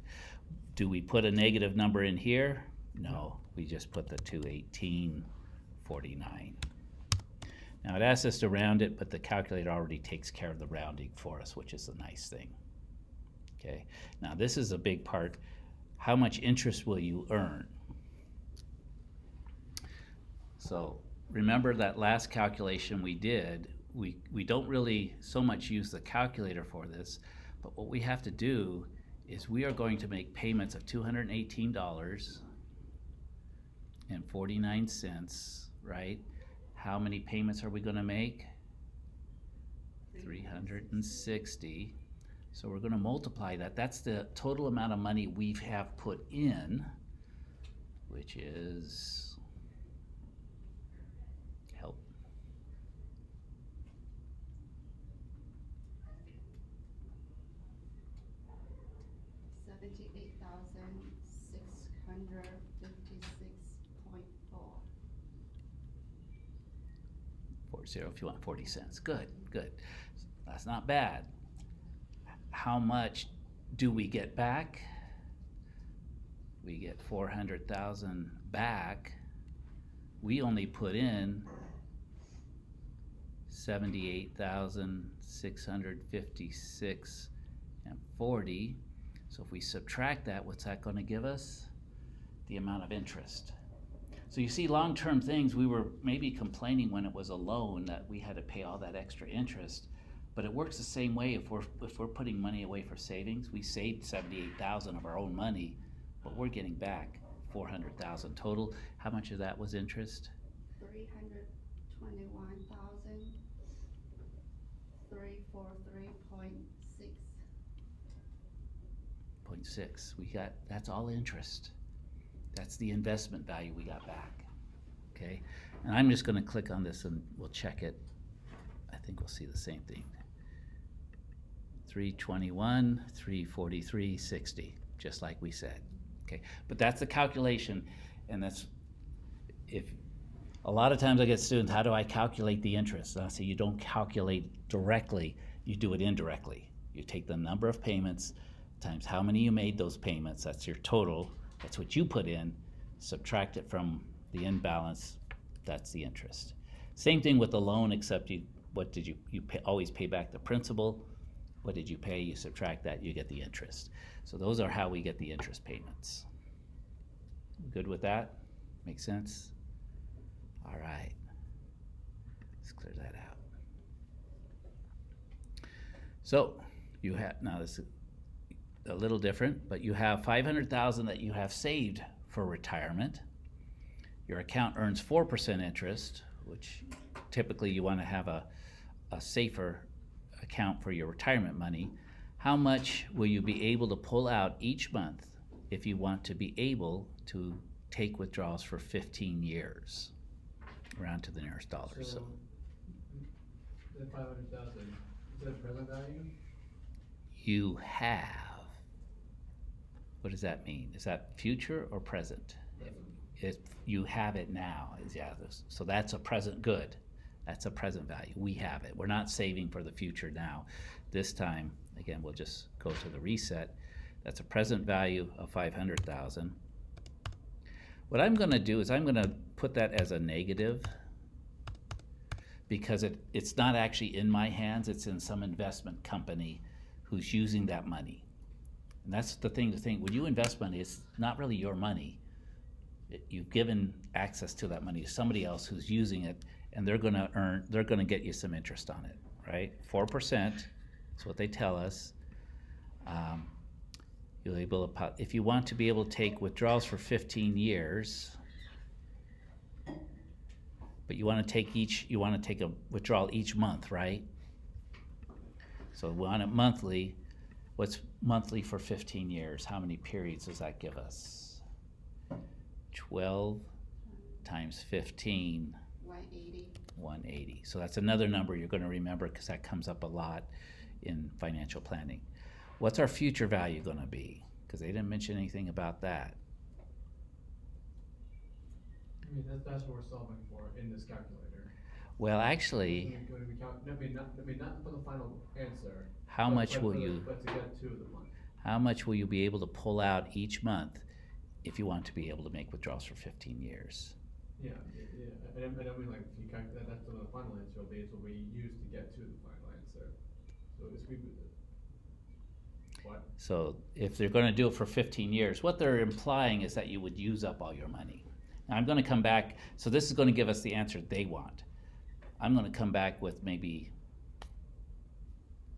Do we put a negative number in here? No, we just put the 218.49. Now it asks us to round it, but the calculator already takes care of the rounding for us, which is a nice thing. Okay, now this is a big part. How much interest will you earn? So remember that last calculation we did, we don't really so much use the calculator for this, but what we have to do is we are going to make payments of $218.49, right? How many payments are we going to make? 360. So we're going to multiply that. That's the total amount of money we have put in, which is, help, $78,656.4. 40 if you want 40 cents. Good, good. That's not bad. How much do we get back? We get 400,000 back. We only put in 78,656.40. So if we subtract that, what's that going to give us? The amount of interest. So you see, long-term things, we were maybe complaining when it was a loan that we had to pay all that extra interest, but it works the same way if we're putting money away for savings. We saved 78,000 of our own money, but we're getting back 400,000 total. How much of that was interest? 321,343.6. 0.6. We got, that's all interest. That's the investment value we got back. Okay, and I'm just going to click on this and we'll check it. I think we'll see the same thing. 321, 343.60, just like we said. Okay, but that's the calculation, and that's, if a lot of times I get students, how do I calculate the interest? And I say you don't calculate directly, you do it indirectly. You take the number of payments times how many you made those payments, that's your total, that's what you put in, subtract it from the end balance, that's the interest. Same thing with the loan, except you what did you pay, always pay back the principal. What did you pay? You subtract that, you get the interest. So those are how we get the interest payments. Good with that? Make sense? All right. Let's clear that out. So you have, now this is a little different, but you have $500,000 that you have saved for retirement. Your account earns 4% interest, which typically you want to have a safer account for your retirement money. How much will you be able to pull out each month if you want to be able to take withdrawals for 15 years? Round to the nearest dollar. So The 500,000, is that present value? you have, what does that mean? Is that future or present? If you have it now, so that's a present good. That's a present value. We have it. We're not saving for the future now. This time, again, we'll just go to the reset. That's a present value of 500,000. What I'm going to do is I'm going to put that as a negative because it's not actually in my hands. It's in some investment company who's using that money. And that's the thing to think. When you invest money, it's not really your money. You've given access to that money to somebody else who's using it, and they're going to get you some interest on it, right? 4%, that's what they tell us. You'll be able to, if you want to be able to take withdrawals for 15 years, but you want to take a withdrawal each month, right? So we want it monthly. What's monthly for 15 years? How many periods does that give us? 12 times 15. 180. 180. So that's another number you're going to remember because that comes up a lot in financial planning. What's our future value going to be? Because they didn't mention anything about that. I mean, that's what we're solving for in this calculator. Well, actually, When we count, not for the final answer. how much will you? But to get to the month. How much will you be able to pull out each month if you want to be able to make withdrawals for 15 years? Yeah. And I mean, like, if you calculate that's the final answer will be, it's what we use to get to the final answer. So it's what? So if they're going to do it for 15 years, what they're implying is that you would use up all your money. Now I'm going to come back, so this is going to give us the answer they want. I'm going to come back with maybe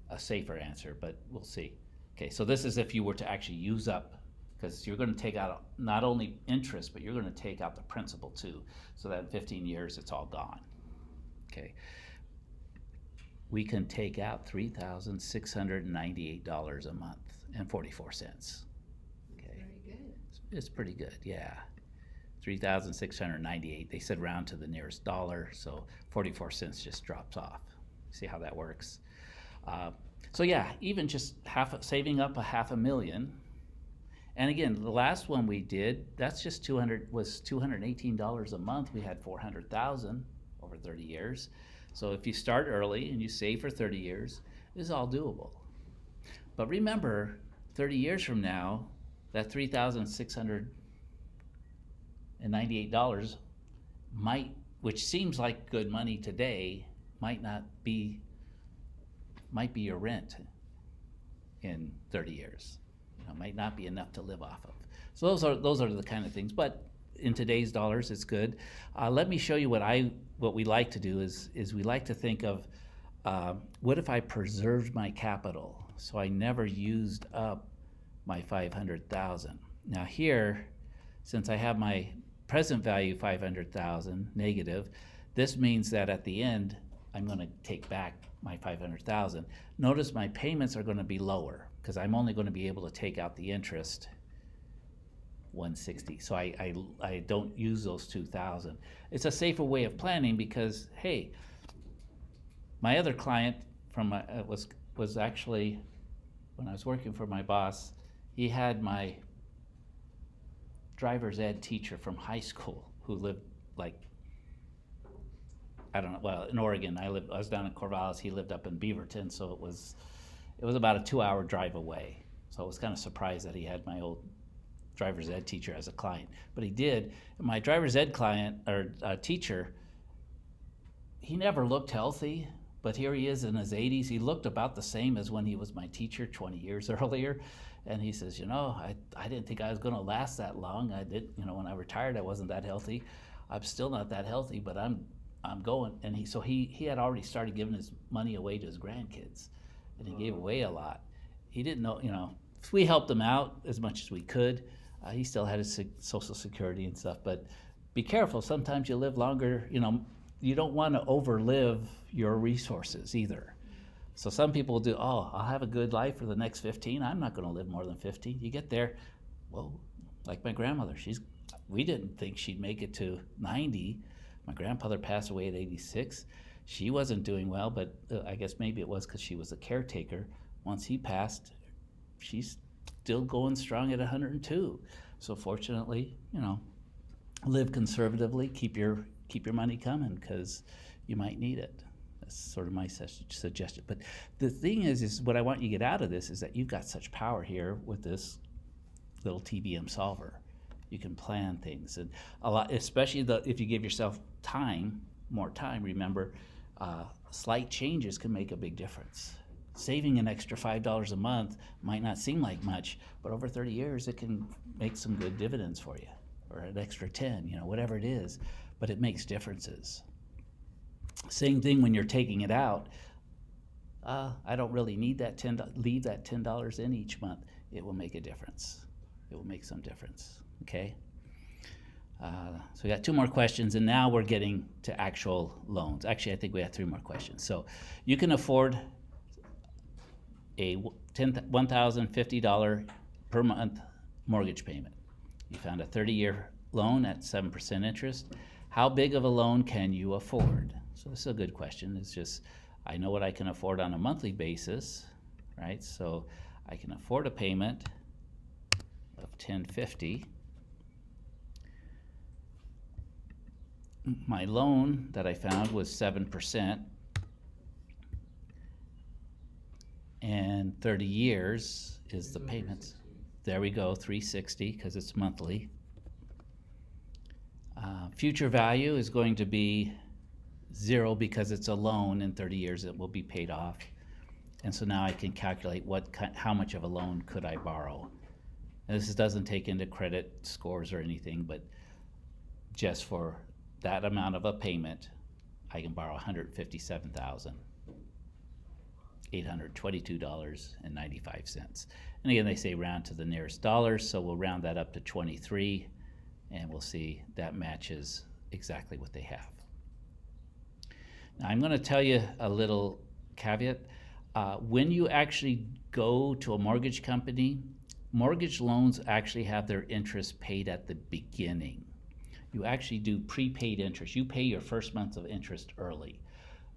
a safer answer, but we'll see. Okay, so this is if you were to actually use up, because you're going to take out not only interest, but you're going to take out the principal too, so that in 15 years it's all gone. Okay. We can take out $3,698 a month and 44 cents. Okay. Very good. It's pretty good, yeah. 3,698. They said round to the nearest dollar, so 44 cents just drops off. See how that works? So yeah, even just saving up $500,000. And again, the last one we did, that's just $218 a month. We had 400,000 over 30 years. So if you start early and you save for 30 years, this is all doable. But remember, 30 years from now, that $3,698 might, which seems like good money today, might be your rent in 30 years. Might not be enough to live off of. So those are the kind of things. But in today's dollars, it's good. Let me show you what we like to do is we like to think of what if I preserved my capital so I never used up my 500,000. Now here, since I have my present value 500,000 negative, this means that at the end I'm going to take back my 500,000. Notice my payments are going to be lower because I'm only going to be able to take out the interest 160. So I don't use those 2,000. It's a safer way of planning because, hey, my other client was actually, when I was working for my boss, he had my driver's ed teacher from high school who lived in Oregon. I was down in Corvallis. He lived up in Beaverton, so it was about a 2-hour drive away. So I was kind of surprised that he had my old driver's ed teacher as a client, but he did. My driver's ed teacher, he never looked healthy, but here he is in his 80s. He looked about the same as when he was my teacher 20 years earlier. And he says, I didn't think I was going to last that long. I did, when I retired, I wasn't that healthy. I'm still not that healthy, but I'm going. And he had already started giving his money away to his grandkids, and he gave away a lot. He didn't know, we helped him out as much as we could. He still had his Social Security and stuff, but be careful. Sometimes you live longer, you don't want to overlive your resources either. So some people do, I'll have a good life for the next 15. I'm not going to live more than 15. You get there, well, like my grandmother, we didn't think she'd make it to 90. My grandfather passed away at 86. She wasn't doing well, but I guess maybe it was because she was a caretaker. Once he passed, she's still going strong at 102. So fortunately, live conservatively, keep your money coming, because you might need it. That's sort of my suggestion. But the thing is what I want you to get out of this is that you've got such power here with this little TBM solver. You can plan things, and a lot, especially if you give yourself more time. Remember, slight changes can make a big difference. Saving an extra $5 a month might not seem like much, but over 30 years, it can make some good dividends for you, or an extra 10, whatever it is, but it makes differences. Same thing when you're taking it out. I don't really need that leave that $10 in each month. It will make a difference. It will make some difference, okay? So we got 2 more questions, and now we're getting to actual loans. Actually, I think we have 3 more questions. So you can afford a $1,050 per month mortgage payment. You found a 30-year loan at 7% interest. How big of a loan can you afford? So this is a good question. It's just, I know what I can afford on a monthly basis, right? So I can afford a payment of $1,050. My loan that I found was 7%. And 30 years is the payments. There we go, $360, because it's monthly. Future value is going to be 0 because it's a loan. In 30 years it will be paid off. And so now I can calculate how much of a loan could I borrow. And this doesn't take into credit scores or anything, but just for that amount of a payment, I can borrow $157,822.95. And again, they say round to the nearest dollars, so we'll round that up to 23, and we'll see that matches exactly what they have. Now, I'm going to tell you a little caveat. When you actually go to a mortgage company, mortgage loans actually have their interest paid at the beginning. You actually do prepaid interest. You pay your first month of interest early.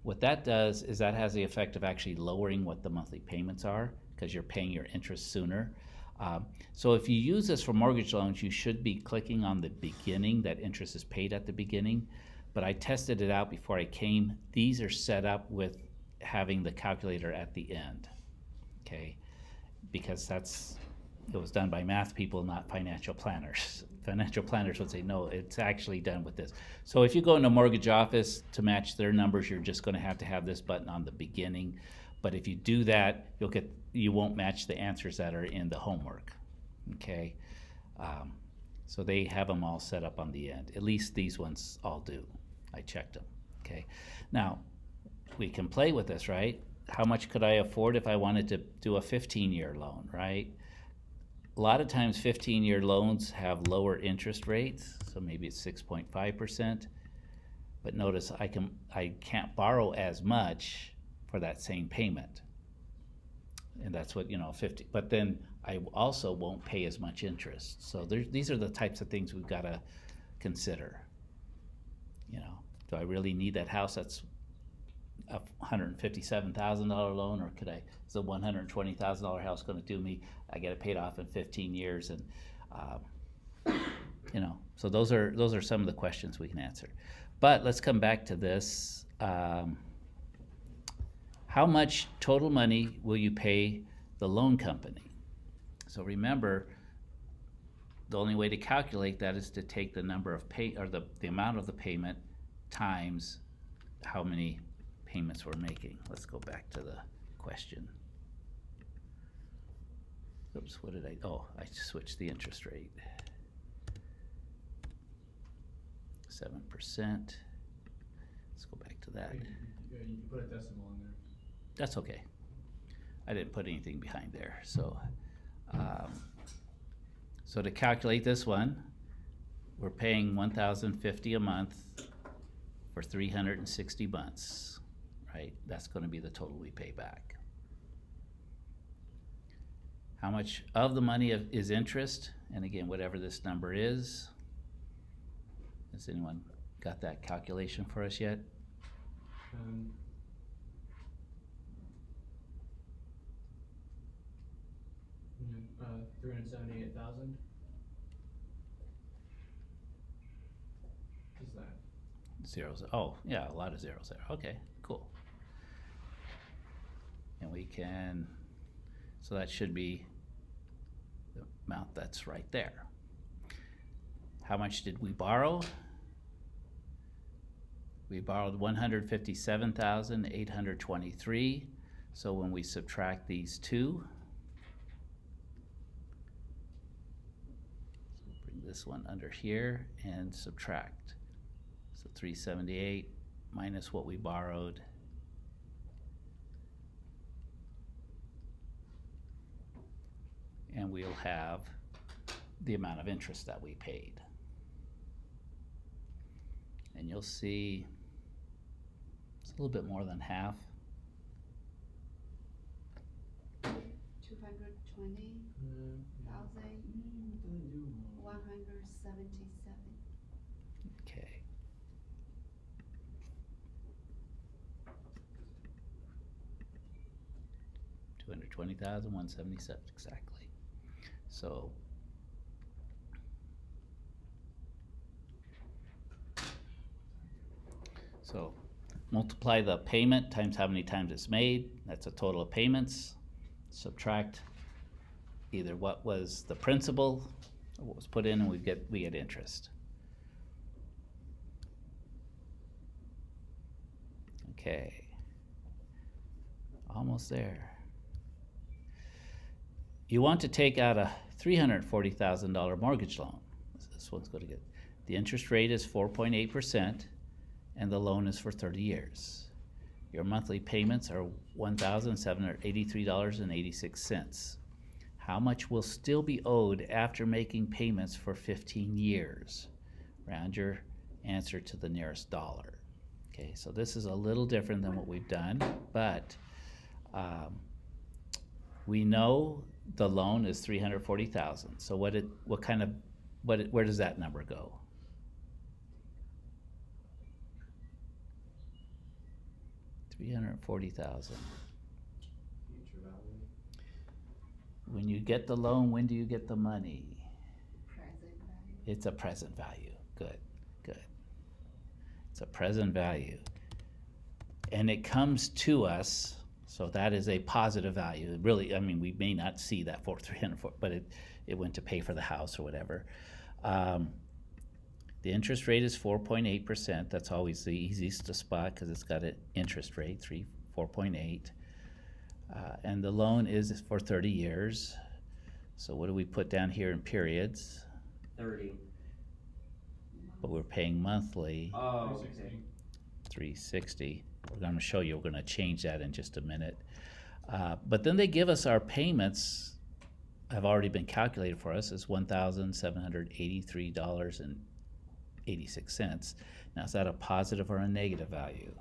What that does is that has the effect of actually lowering what the monthly payments are, because you're paying your interest sooner. So if you use this for mortgage loans, you should be clicking on the beginning, that interest is paid at the beginning. But I tested it out before I came. These are set up with having the calculator at the end, okay? Because it was done by math people, not financial planners. Financial planners would say, no, it's actually done with this. So if you go into a mortgage office to match their numbers, you're just going to have this button on the beginning. But if you do that, you won't match the answers that are in the homework, okay? So they have them all set up on the end. At least these ones all do. I checked them, okay? Now, we can play with this, right? How much could I afford if I wanted to do a 15-year loan, right? A lot of times 15-year loans have lower interest rates, so maybe it's 6.5%. But notice I can't borrow as much for that same payment. And that's what, 50, but then I also won't pay as much interest. So these are the types of things we've got to consider. Do I really need that house that's a $157,000 loan, or is a $120,000 house going to do me? I get it paid off in 15 years, and so those are some of the questions we can answer. But let's come back to this. How much total money will you pay the loan company? So remember, the only way to calculate that is to take the number of the amount of the payment times how many payments we're making. Let's go back to the question. Oops, what did I, oh, I switched the interest rate. 7%. Let's go back to that. You put a decimal in there. That's okay. I didn't put anything behind there, so. So to calculate this one, we're paying $1,050 a month for 360 months, right? That's gonna be the total we pay back. How much of the money is interest? And again, whatever this number is. Has anyone got that calculation for us yet? 378,000. Is that? Zeros, oh, yeah, a lot of zeros there, okay, cool. And we can, so that should be the amount that's right there. How much did we borrow? We borrowed $157,823, so when we subtract these two, bring this one under here and subtract. So 378 minus what we borrowed. And we'll have the amount of interest that we paid. And you'll see it's a little bit more than half. 220,177. Okay. $220,177 exactly. So multiply the payment times how many times it's made. That's a total of payments. Subtract either what was the principal or what was put in, and we get interest. Okay. Almost there. You want to take out a $340,000 mortgage loan. This one's going to get, the interest rate is 4.8%, and the loan is for 30 years. Your monthly payments are $1,783.86. How much will still be owed after making payments for 15 years? Round your answer to the nearest dollar. Okay, so this is a little different than what we've done, but we know the loan is $340,000. So where does that number go? $340,000. Future value. When you get the loan, when do you get the money? Present value. It's a present value. Good, good. It's a present value. And it comes to us, so that is a positive value. Really, I mean, we may not see that for 304, but it went to pay for the house or whatever. The interest rate is 4.8%. That's always the easiest to spot because it's got an interest rate, 4.8. And the loan is for 30 years. So what do we put down here in periods? 30. But we're paying monthly, Oh, okay. 360. We're going to show you, we're going to change that in just a minute. But then they give us our payments have already been calculated for us as $1,783.86. Now, is that a positive or a negative value?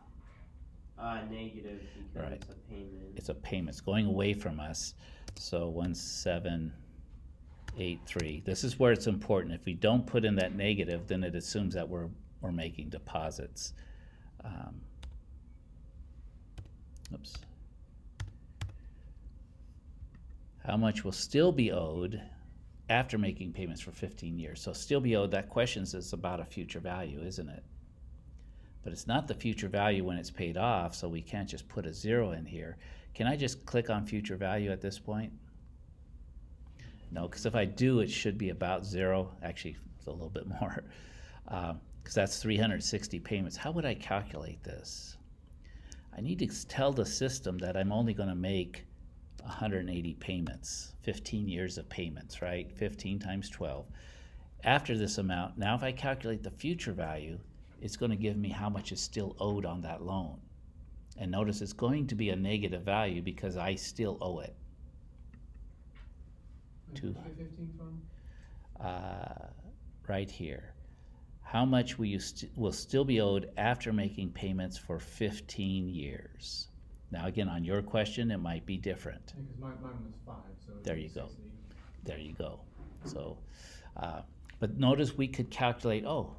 Negative because Right. it's a payment. It's a payment. It's going away from us. So 1,783. This is where it's important. If we don't put in that negative, then it assumes that we're making deposits. Oops. How much will still be owed after making payments for 15 years? So still be owed, that question is about a future value, isn't it? But it's not the future value when it's paid off, so we can't just put a zero in here. Can I just click on future value at this point? No, because if I do, it should be about zero. Actually, it's a little bit more, because that's 360 payments. How would I calculate this? I need to tell the system that I'm only gonna make 180 payments, 15 years of payments, right? 15 times 12. After this amount, now if I calculate the future value, it's gonna give me how much is still owed on that loan. And notice it's going to be a negative value because I still owe it. Where's Two. the 15 from? Right here. How much will still be owed after making payments for 15 years? Now again, on your question, it might be different. Because mine was 5, so. it'd There be you go. 60. There you go. So, but notice we could calculate, oh,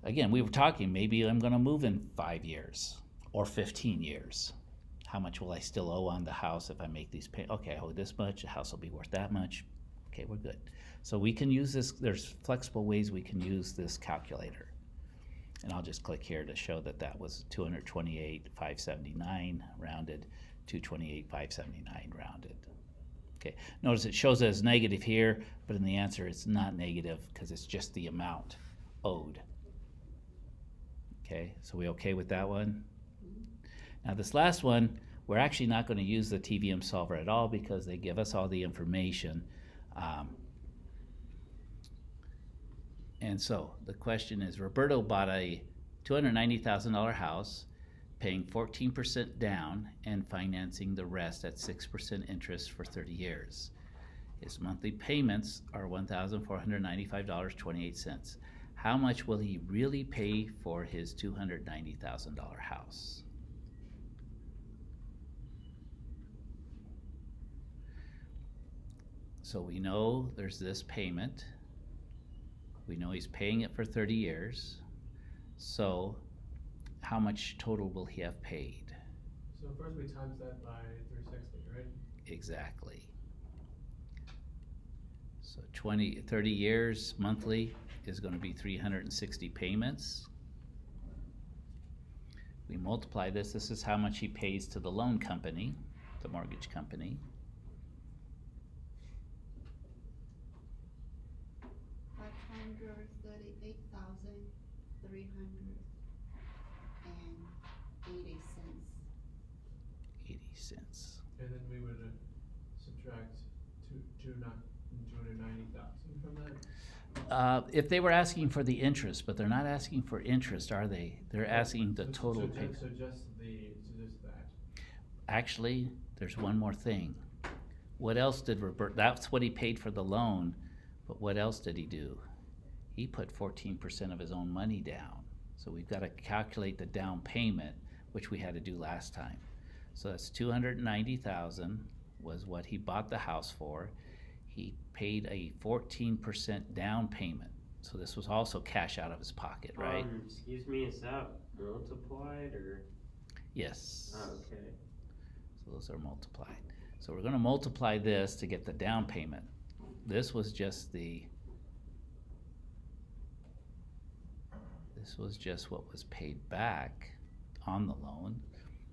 again, we were talking, maybe I'm gonna move in 5 years or 15 years. How much will I still owe on the house if I make these okay, I owe this much, the house will be worth that much. Okay, we're good. So we can use this, there's flexible ways we can use this calculator. And I'll just click here to show that that was 228,579 rounded, 228,579 rounded. Okay, notice it shows as negative here, but in the answer it's not negative because it's just the amount owed. Okay, so we okay with that one? Now this last one, we're actually not going to use the TVM solver at all because they give us all the information. And so the question is, Roberto bought a $290,000 house, paying 14% down and financing the rest at 6% interest for 30 years. His monthly payments are $1,495.28. How much will he really pay for his $290,000 house? So we know there's this payment. We know he's paying it for 30 years. So how much total will he have paid? So first we times that by 360, right? Exactly. So 30 years monthly is going to be 360 payments. We multiply this. This is how much he pays to the loan company, the mortgage company. 538,380 cents. 80 cents. And then we would subtract 290,000 from that. If they were asking for the interest, but they're not asking for interest, are they? They're asking the total payment. So just that. Actually, there's one more thing. What else did that's what he paid for the loan, but what else did he do? He put 14% of his own money down. So we've got to calculate the down payment, which we had to do last time. So that's $290,000 was what he bought the house for. He paid a 14% down payment. So this was also cash out of his pocket, right? Excuse me, is that multiplied or? Yes. Oh, okay. So those are multiplied. So we're going to multiply this to get the down payment. This was just what was paid back on the loan.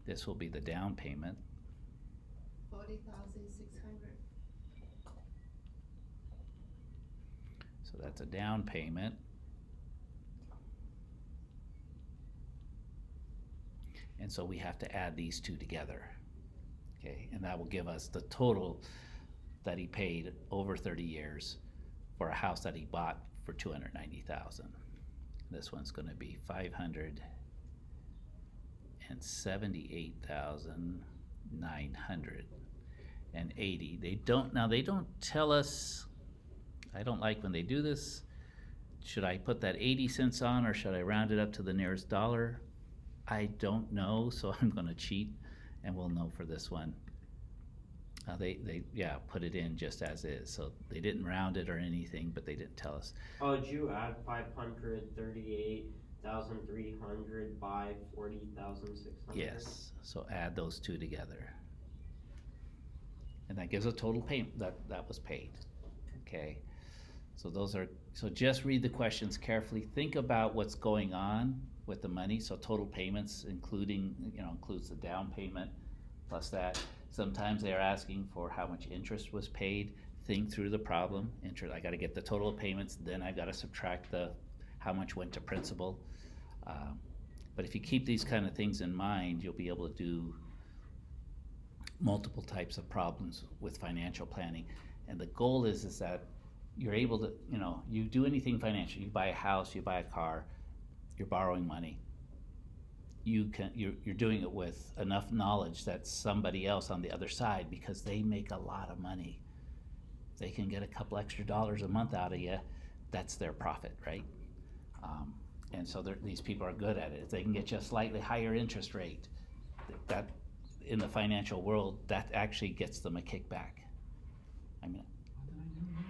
This will be the down payment. 40,600. So that's a down payment. And so we have to add these two together. Okay, and that will give us the total that he paid over 30 years for a house that he bought for $290,000. This one's going to be $578,980. They don't tell us. I don't like when they do this. Should I put that 80 cents on or should I round it up to the nearest dollar? I don't know, so I'm going to cheat and we'll know for this one. They put it in just as is. So they didn't round it or anything, but they didn't tell us. Oh, did you add 538,300 by 40,600? Yes, so add those two together. And that gives a total payment that was paid. Okay, so so just read the questions carefully. Think about what's going on with the money. So total payments includes the down payment plus that. Sometimes they're asking for how much interest was paid. Think through the problem. I got to get the total of payments, then I got to subtract how much went to principal. But if you keep these kind of things in mind, you'll be able to do multiple types of problems with financial planning. And the goal is that you're able to, you do anything financial, you buy a house, you buy a car, you're borrowing money. You're doing it with enough knowledge that somebody else on the other side, because they make a lot of money, they can get a couple extra dollars a month out of you. That's their profit, right? And so these people are good at it. If they can get you a slightly higher interest rate, that in the financial world, that actually gets them a kickback. I mean,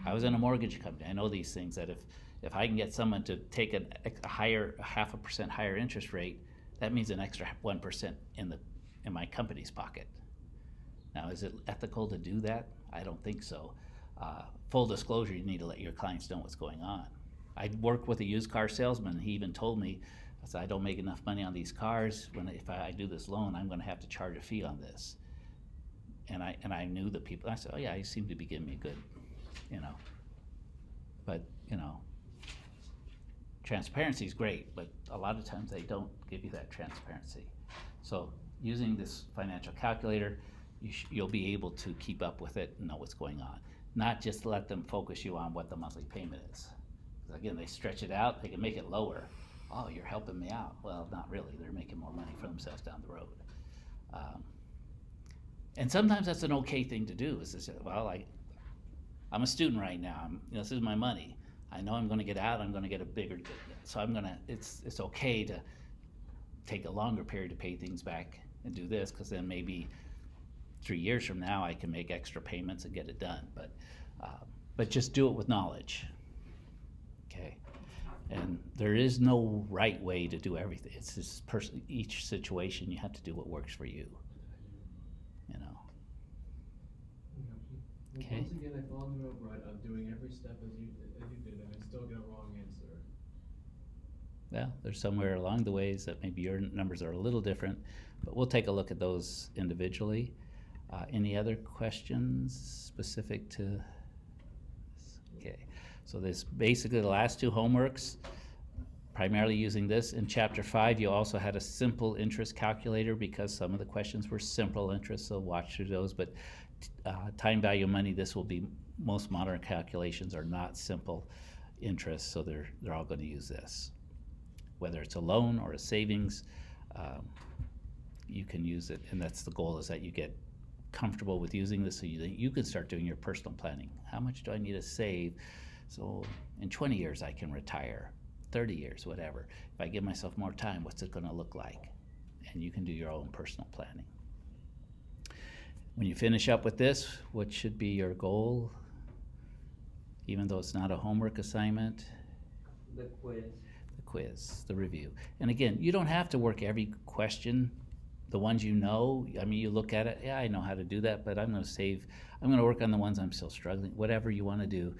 I was in a mortgage company. I know these things, that if I can get someone to take a higher, 0.5% higher interest rate, that means an extra 1% in my company's pocket. Now, is it ethical to do that? I don't think so. Full disclosure, you need to let your clients know what's going on. I worked with a used car salesman. He even told me, I said, I don't make enough money on these cars. If I do this loan, I'm going to have to charge a fee on this. And I knew the people. I said, oh yeah, you seem to be giving me good, But transparency is great, but a lot of times they don't give you that transparency. So using this financial calculator, you'll be able to keep up with it and know what's going on. Not just let them focus you on what the monthly payment is. Because again, they stretch it out, they can make it lower. Oh, you're helping me out. Well, not really. They're making more money for themselves down the road. And sometimes that's an okay thing to do. Is to say, well, I'm a student right now. This is my money. I know I'm going to get out. I'm going to get a bigger. So it's okay to take a longer period to pay things back and do this, because then maybe 3 years from now I can make extra payments and get it done. But just do it with knowledge. Okay. And there is no right way to do everything. It's just each situation, you have to do what works for you. Well, Okay. once again, I fall into a rut of doing every step as you did, and I still get a wrong answer. Well, there's somewhere along the ways that maybe your numbers are a little different, but we'll take a look at those individually. Any other questions specific to? Okay, so this basically the last two homeworks, primarily using this. In chapter 5, you also had a simple interest calculator, because some of the questions were simple interest, so watch through those. But time value of money, this will be, most modern calculations are not simple interest, so they're all going to use this. Whether it's a loan or a savings, you can use it, and that's the goal, is that you get comfortable with using this so you can start doing your personal planning. How much do I need to save so in 20 years I can retire, 30 years, whatever. If I give myself more time, what's it going to look like? And you can do your own personal planning. When you finish up with this, what should be your goal? Even though it's not a homework assignment? The quiz. The quiz, the review. And again, you don't have to work every question. The ones you know, you look at it, yeah, I know how to do that, but I'm going to work on the ones I'm still struggling, whatever you want to do.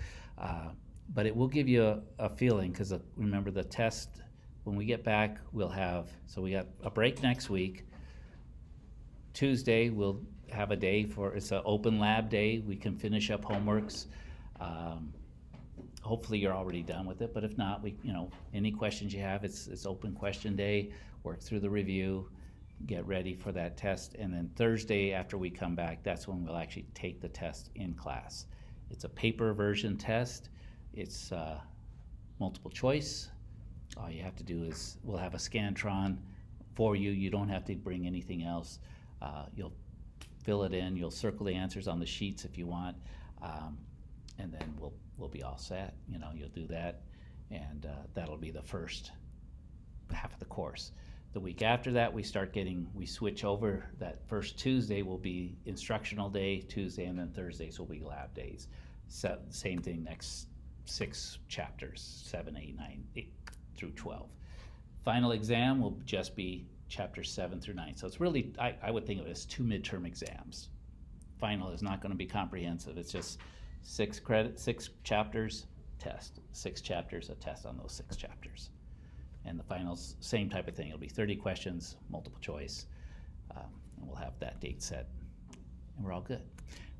But it will give you a feeling, because remember the test, when we get back, we got a break next week. Tuesday, we'll have a day it's an open lab day. We can finish up homeworks. Hopefully you're already done with it, but if not, any questions you have, it's open question day. Work through the review, get ready for that test, and then Thursday after we come back, that's when we'll actually take the test in class. It's a paper version test. It's multiple choice. All you have to do is, we'll have a Scantron for you. You don't have to bring anything else. You'll fill it in. You'll circle the answers on the sheets if you want, and then we'll be all set. You'll do that, and that'll be the first half of the course. The week after that, we switch over. That first Tuesday will be instructional day, Tuesday, and then Thursdays will be lab days. So, same thing, next 6 chapters, 7, 8, 9, 8 through 12. Final exam will just be chapters 7 through 9. So it's really, I would think of it as 2 midterm exams. Final is not going to be comprehensive. It's just 6 chapters, test. 6 chapters, a test on those 6 chapters. And the finals, same type of thing. It'll be 30 questions, multiple choice, and we'll have that date set, and we're all good.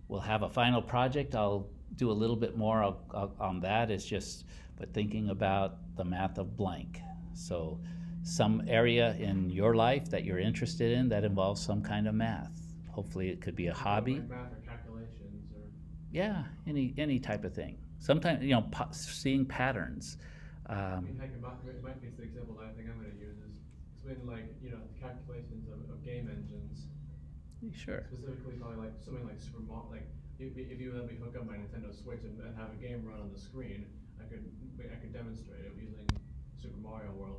We'll have a final project. I'll do a little bit more on that. It's just, but thinking about the math of blank. So some area in your life that you're interested in that involves some kind of math. Hopefully it could be a hobby. Like math or calculations or. Yeah, any type of thing. Sometimes, seeing patterns. I mean, heck, in my case, the example that I think I'm gonna use is when like, the calculations of game engines. Sure. Specifically probably like something like Super Mario, like if you let me hook up my Nintendo Switch and have a game run on the screen, I could demonstrate it using Super Mario World.